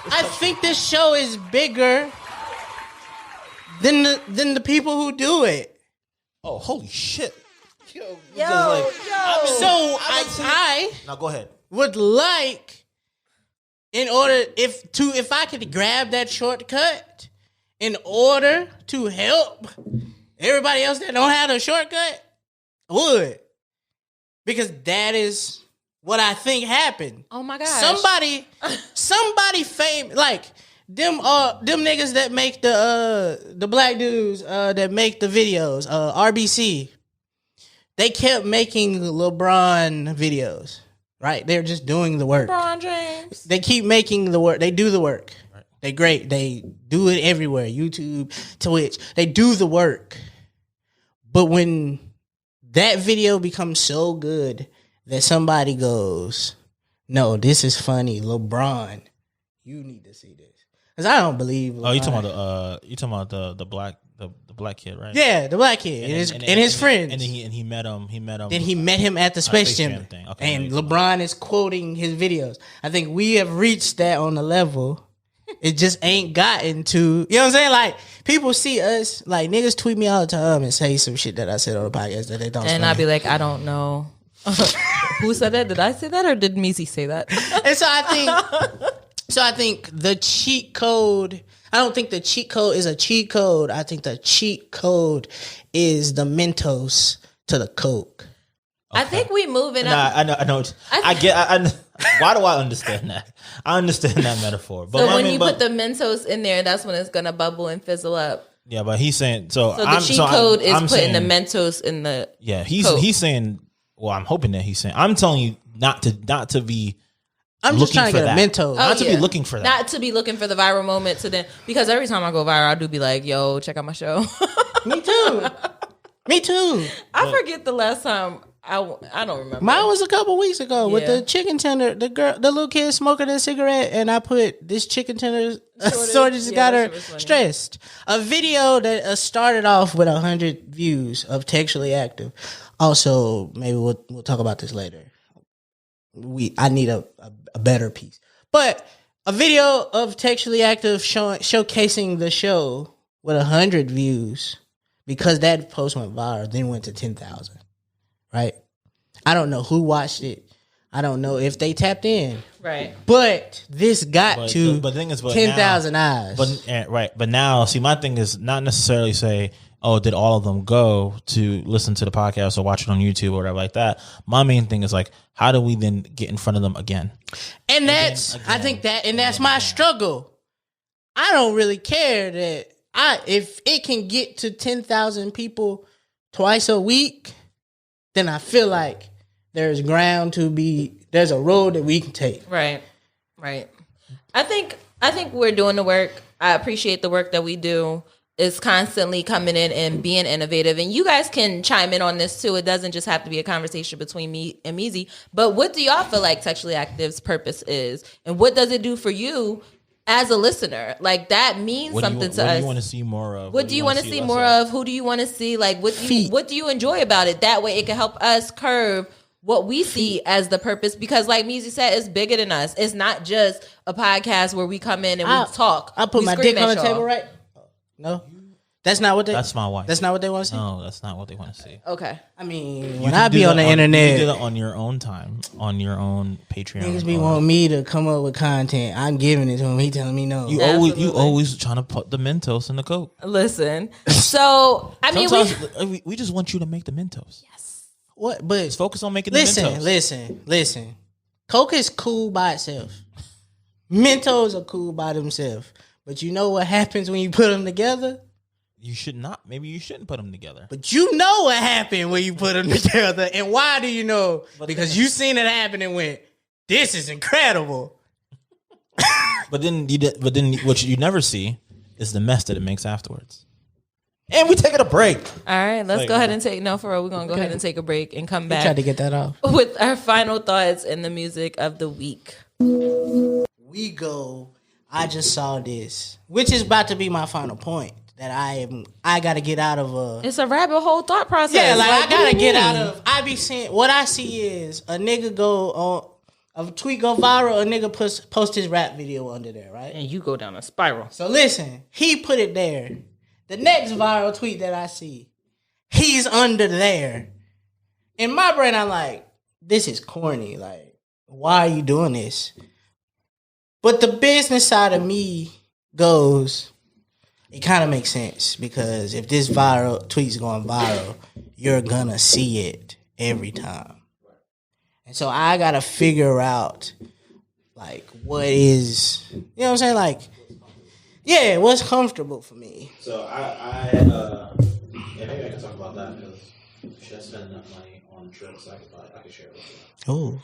I think this show is bigger than the people who do it. Oh, holy shit! Yo. I now go ahead. Would like, in order if I could grab that shortcut, in order to help everybody else that don't have a shortcut, I would, because that is what I think happened. Oh my gosh. Somebody famous, like them niggas that make the black dudes that make the videos, RBC. They kept making LeBron videos, right? They're just doing the work. LeBron James. They keep making the work. They do the work. Right. They great. They do it everywhere. YouTube, Twitch. They do the work. But when that video becomes so good that somebody goes, no, this is funny, LeBron, you need to see this, because I don't believe LeBron. Oh, you talking about the black kid, right? Yeah, the black kid and his friends. And he met him. Then he met him at the Space Jam thing. Okay, and LeBron is quoting his videos. I think we have reached that on the level. It just ain't gotten to, you know what I'm saying? Like, people see us, like, niggas tweet me all the time and say some shit that I said on the podcast that they don't. And I'd be like, I don't know. Who said that? Did I say that or did Meezy say that? And so I think the cheat code, I don't think the cheat code is a cheat code. I think the cheat code is the Mentos to the Coke. Okay. I think we moving up. I know. Why do I understand that? I understand that metaphor. But so when you put the Mentos in there, that's when it's gonna bubble and fizzle up. Yeah, but he's saying so. So the cheat code is putting the Mentos in the. Yeah, he's saying. Well, I'm hoping that he's saying. I'm telling you not to be. I'm just trying to get a Mentos. Not to be looking for that. Not to be looking for the viral moment. To then, because every time I go viral, I do be like, "Yo, check out my show." Me too. I forget the last time. I don't remember. Mine was a couple weeks ago with the chicken tender. The little kid smoking a cigarette, and I put this chicken tender just got her stressed. A video that started off with 100 views of Textually Active. Also, maybe we'll talk about this later. I need a better piece, but a video of Textually Active showcasing the show with 100 views, because that post went viral, then went to 10,000. Right? I don't know who watched it. I don't know if they tapped in. Right. But this got to 10,000 eyes. But now, see, my thing is not necessarily say, oh, did all of them go to listen to the podcast or watch it on YouTube or whatever like that? My main thing is like, how do we then get in front of them again? And that's my struggle. I don't really care that if it can get to 10,000 people twice a week, then I feel like there's a road that we can take. Right. I think we're doing the work. I appreciate the work that we do. It's constantly coming in and being innovative. And you guys can chime in on this too. It doesn't just have to be a conversation between me and Meezy. But what do y'all feel like Textually Active's purpose is? And what does it do for you as a listener? Like, that means something to us. What do you want to see more of? What do you want to see more of? Who do you want to see? Like, what do you enjoy about it? That way it can help us curve what we see as the purpose, because like Meezy said, it's bigger than us. It's not just a podcast where we come in and we talk. I put we my scream dick at on the y'all. table, right? No, that's not what they. That's my wife. That's not what they want to see. No, that's not what they want to see. Okay. I mean, You when can I do be on that the internet, you do that on your own time, on your own Patreon. niggas be wanting me to come up with content. I'm giving it to him. He telling me no. You always trying to put the Mentos in the Coke. Listen. So I mean, we just want you to make the Mentos. What? But Just focus on making the Mentos. listen. Coke is cool by itself. Mentos are cool by themselves. But you know what happens when you put them together? You should not. Maybe you shouldn't put them together. But you know what happened when you put them together. And why do you know? Because you seen it happen and went, this is incredible. But then what you never see is the mess that it makes afterwards. And we taking a break. all right, let's go ahead and take we're gonna go ahead and take a break and come back Tried to get that off. with our final thoughts and the music of the week. We go, I just saw this, which is about to be my final point. That I got to get out of It's a rabbit hole thought process. Yeah, like I gotta get out of. of. I be seeing what I see is a nigga go on a tweet go viral. A nigga post his rap video under there, right? And you go down a spiral. So listen, he put it there. The next viral tweet that I see, he's under there. In my brain, I'm like, this is corny. Like, why are you doing this? But the business side of me goes, it kind of makes sense because if this viral tweet's going viral, you're gonna see it every time. And so I gotta figure out like what is, you know what I'm saying? Like, yeah, what's comfortable for me. So yeah, maybe I can talk about that because should I spend enough money on trips I could share it with you. Oh,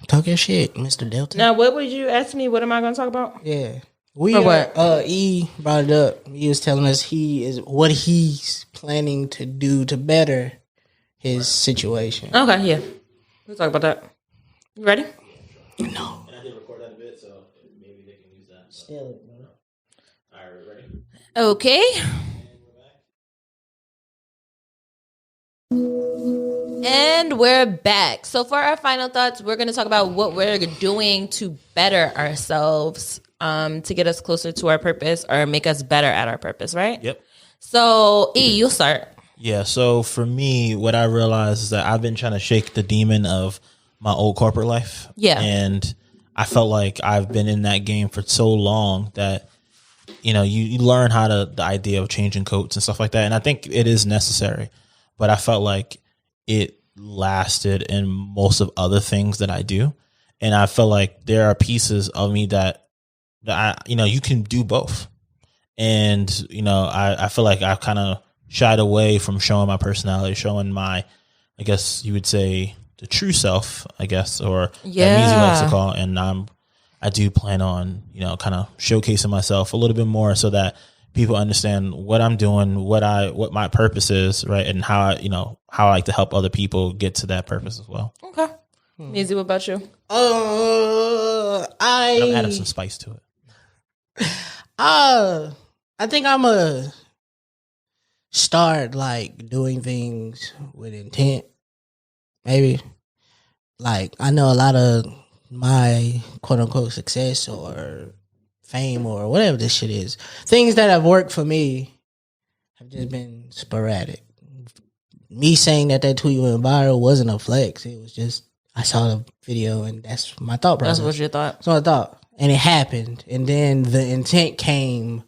talk your shit, Mr. Delta. Now, what would you ask me? What am I going to talk about? Yeah. E brought it up. He was telling us what he's planning to do to better his situation. Okay, yeah. We'll talk about that. You ready? No. And I did record that a bit, so maybe they can use that. Steal it, bro. All right, ready? Okay. And we're back. So for our final thoughts, we're going to talk about what we're doing to better ourselves, to get us closer to our purpose or make us better at our purpose, right? Yep. So, E, you'll start. Yeah, so for me, what I realized is that I've been trying to shake the demon of my old corporate life. Yeah. And I felt like I've been in that game for so long that, you know, you learn the idea of changing coats and stuff like that. And I think it is necessary. But I felt like it lasted in most of other things that I do. And I felt like there are pieces of me that I, you know, you can do both. And, you know, I feel like I've kind of shied away from showing my personality, showing my, I guess you would say, the true self, I guess, or that Meezy likes to call. And I do plan on, you know, kind of showcasing myself a little bit more so that people understand what I'm doing, what my purpose is, right, and how I like to help other people get to that purpose as well. Okay. Meezy, what about you? I'm adding some spice to it. I think I'm a start like doing things with intent. Maybe like I know a lot of my quote unquote success or fame or whatever this shit is, things that have worked for me have just been sporadic. Me saying that tweet went viral wasn't a flex. It was just I saw the video and that's my thought process. That's what you thought. That's what I thought. And it happened. And then the intent came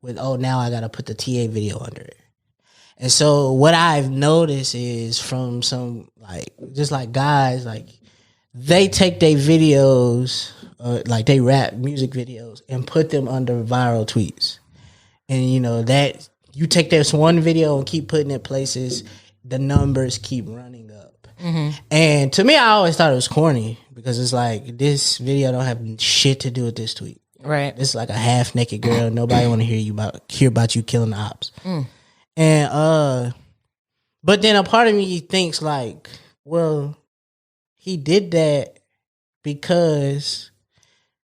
with, oh, now I got to put the TA video under it. And so what I've noticed is from some, like, just like guys, like, they take their videos, like they rap music videos, and put them under viral tweets. And, you know, that you take this one video and keep putting it places, the numbers keep running up. Mm-hmm. And to me, I always thought it was corny because it's like, this video don't have shit to do with this tweet. Right. It's like a half naked girl. Nobody want to hear about you killing the ops. And but then a part of me thinks like, well, he did that because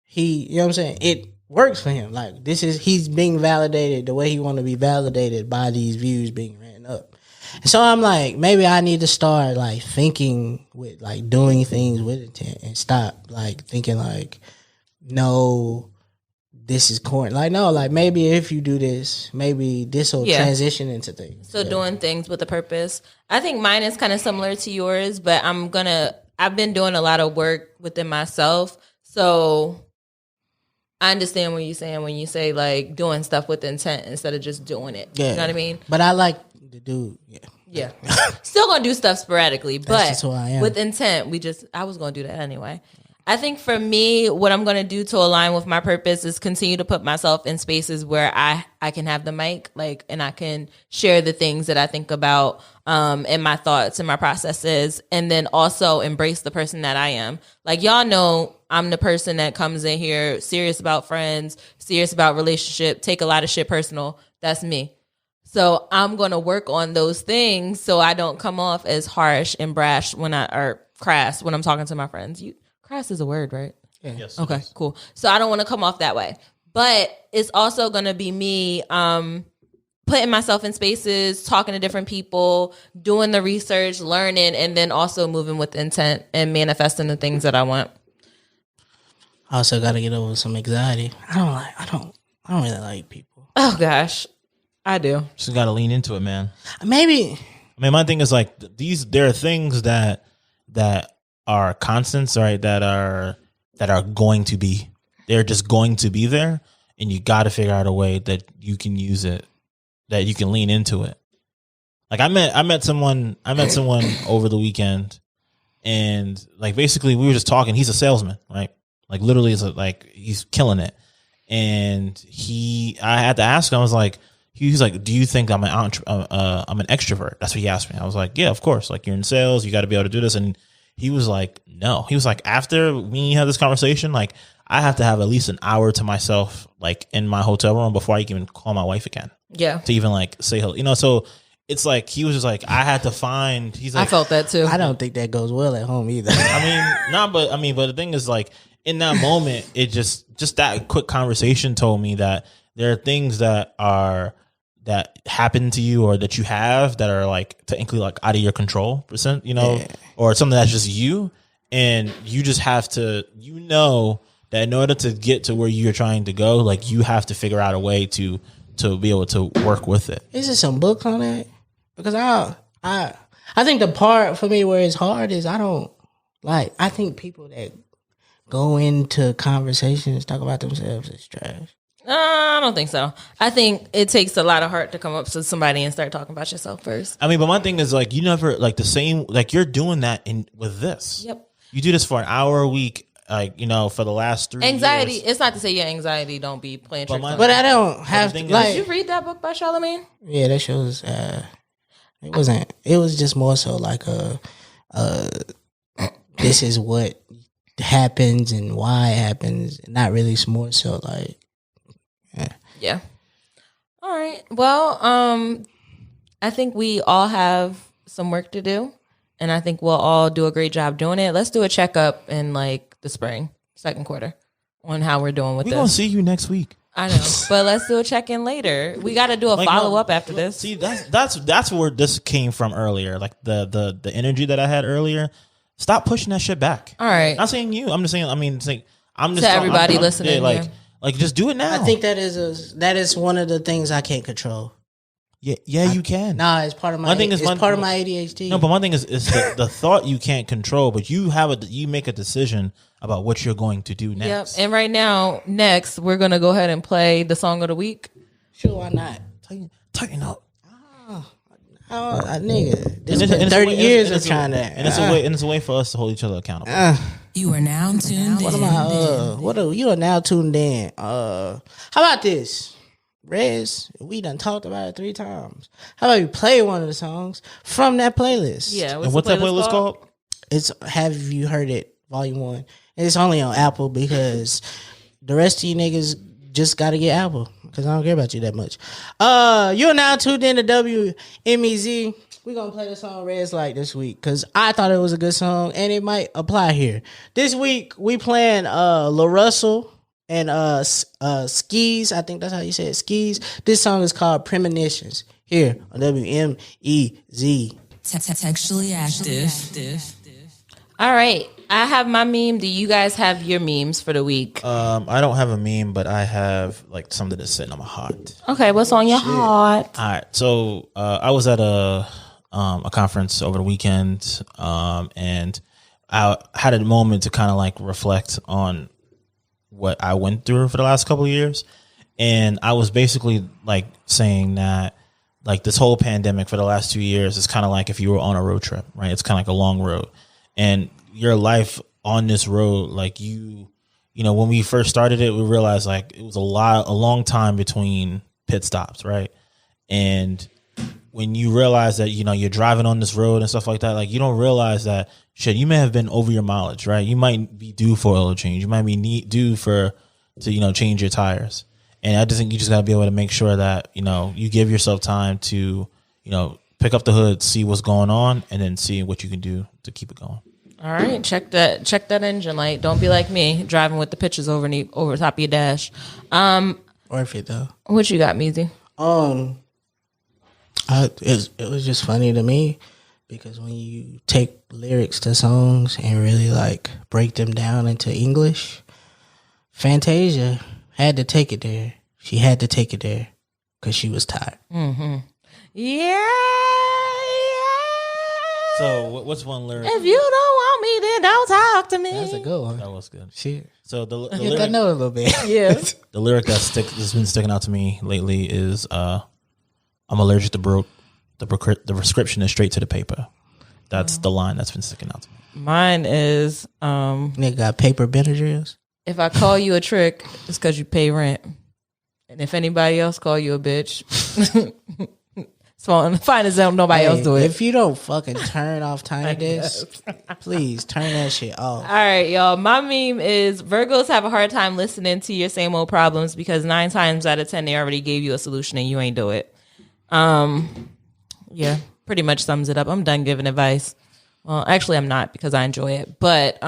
he, you know what I'm saying? It works for him. Like he's being validated the way he want to be validated by these views being ran up. So I'm like, maybe I need to start like thinking with like doing things with intent and stop like thinking like, no, this is corny. Like, no, like maybe if you do this, maybe this will transition into things. So doing things with a purpose. I think mine is kind of similar to yours, but I've been doing a lot of work within myself. So I understand what you're saying when you say like doing stuff with intent instead of just doing it. Yeah. You know what I mean? But I like to do, Yeah. Still gonna do stuff sporadically, but just who I am. with intent, I was gonna do that anyway. I think for me, what I'm gonna do to align with my purpose is continue to put myself in spaces where I can have the mic, like, and I can share the things that I think about, and my thoughts and my processes, and then also embrace the person that I am. Like, y'all know I'm the person that comes in here serious about friends, serious about relationship, take a lot of shit personal. That's me. So I'm going to work on those things so I don't come off as harsh and brash or crass when I'm talking to my friends. Crass is a word, right? Yeah. Yes. Okay, cool. So I don't want to come off that way. But it's also going to be me putting myself in spaces, talking to different people, doing the research, learning, and then also moving with intent and manifesting the things that I want. I also got to get over some anxiety. I don't really like people. Oh, gosh. I do. Just got to lean into it, man. Maybe. I mean, my thing is like there are things that are constants, right? That are going to be. They're just going to be there, and you got to figure out a way that you can use it, that you can lean into it. Like I met someone over the weekend, and like basically we were just talking. He's a salesman, right? Like literally, he's killing it. And I had to ask him. I was like. He was like, "Do you think I'm an extrovert?" That's what he asked me. I was like, "Yeah, of course. Like you're in sales, you got to be able to do this." And he was like, "No." He was like, "After we have this conversation, like I have to have at least an hour to myself, like in my hotel room before I can even call my wife again. Yeah, to even like say hello, you know." So it's like he was just like, I had to find. He's like, I felt that too. I don't think that goes well at home either. but the thing is, like in that moment, it just that quick conversation told me that there are things that happen to you or that you have that are like technically like out of your control %, you know, or something that's just you. And you just have to, that in order to get to where you're trying to go, like you have to figure out a way to be able to work with it. Is there some book on that? Because I think the part for me where it's hard is I think people that go into conversations, talk about themselves is trash. I don't think so. I think it takes a lot of heart to come up to somebody and start talking about yourself first. I mean, but my thing is like you never like the same, like you're doing that with this. Yep. You do this for an hour a week, like, for the last 3 anxiety. years. It's not to say your anxiety don't be playing tricks on you. But I don't have to, like. Did you read that book by Charlamagne? Yeah, that shows. It wasn't. It was just more so like this is what happens and why it happens. Not really more so like. Yeah. All right. Well, I think we all have some work to do, and I think we'll all do a great job doing it. Let's do a checkup in like the spring, second quarter, on how we're doing with this. We're gonna see you next week. I know, but let's do a check-in later. We got to do a follow-up after this. See, that's where this came from earlier. Like the energy that I had earlier. Stop pushing that shit back. All right. Not saying you. I'm just saying. I mean, I'm just to everybody listening. Yeah, like just do it now. I think that is one of the things I can't control. Yeah, you can. Nah, it's part of my. Part of my ADHD. No, but one thing is the thought you can't control, but you make a decision about what you're going to do next. Yep. And right now, next we're gonna go ahead and play the song of the week. Sure, why not? Tighten up. Nigga, this has been 30 years of trying that. And it's a way for us to hold each other accountable. You are now tuned in. You are now tuned in. How about this? Rezz, we done talked about it 3 times. How about you play one of the songs from that playlist? Yeah. And what's that playlist called? It's Have You Heard It, Volume 1. And it's only on Apple because the rest of you niggas just got to get Apple because I don't care about you that much. You're now tuned in to WMEZ. We're going to play the song Rezz like this week because I thought it was a good song and it might apply here. This week, we playing LaRussell and Skeyez. I think that's how you say it. Skeyez. This song is called Premonitions. Here on WMEZ. Textually active. All right. I have my meme. Do you guys have your memes for the week? I don't have a meme, but I have like something that's sitting on my heart. Okay, what's on your heart? All right. So I was at a conference over the weekend, and I had a moment to kind of like reflect on what I went through for the last couple of years. And I was basically like saying that like this whole pandemic for the last 2 years is kind of like if you were on a road trip, right? It's kind of like a long road. And your life on this road, like you know, when we first started it, we realized like it was a long time between pit stops, right? And when you realize that, you know, you're driving on this road and stuff like that, like you don't realize that shit, you may have been over your mileage, right? You might be due for oil change. You might be due to, you know, change your tires. And I just think you just gotta be able to make sure that, you know, you give yourself time to, you know, pick up the hood, see what's going on, and then see what you can do to keep it going. All right, check that engine light. Don't be like me, driving with the pictures over top of your dash. Worth it though. What you got, Meezy? It was just funny to me because when you take lyrics to songs and really like break them down into English, Fantasia had to take it there. She had to take it there because she was tired. Mm-hmm. Yeah. So what's one lyric? If you don't want me, then don't talk to me. That's a good one. That was good. Shit. So the Get lyric, that note a little bit. Yeah. the lyric that's been sticking out to me lately is I'm allergic to broke. The prescription is straight to the paper. That's the line that's been sticking out to me. Mine is Nigga got paper Benadryls. if I call you a trick, it's because you pay rent. And if anybody else call you a bitch, so fine as them, nobody else do it. If you don't fucking turn off Tiny Desk, please turn that shit off. All right, y'all. My meme is Virgos have a hard time listening to your same old problems because 9 times out of 10 they already gave you a solution and you ain't do it. Yeah, pretty much sums it up. I'm done giving advice. Well, actually, I'm not because I enjoy it. But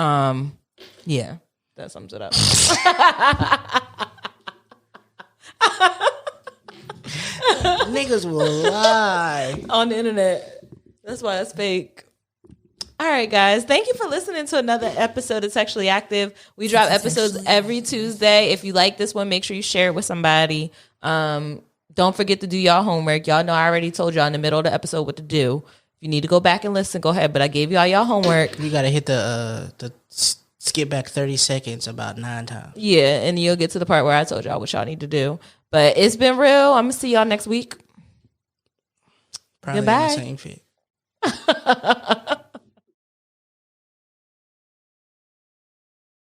yeah, that sums it up. Niggas will lie On the internet. That's why it's fake. All right, guys. Thank you for listening to another episode of Textually Active. We drop episodes every Tuesday. If you like this one, make sure you share it with somebody. Don't forget to do y'all homework. Y'all know I already told y'all in the middle of the episode what to do. If you need to go back and listen, go ahead. But I gave y'all homework. You gotta hit the skip back 30 seconds about 9 times. Yeah, and you'll get to the part where I told y'all what y'all need to do. But it's been real. I'm going to see y'all next week. Probably Goodbye. in the same fit.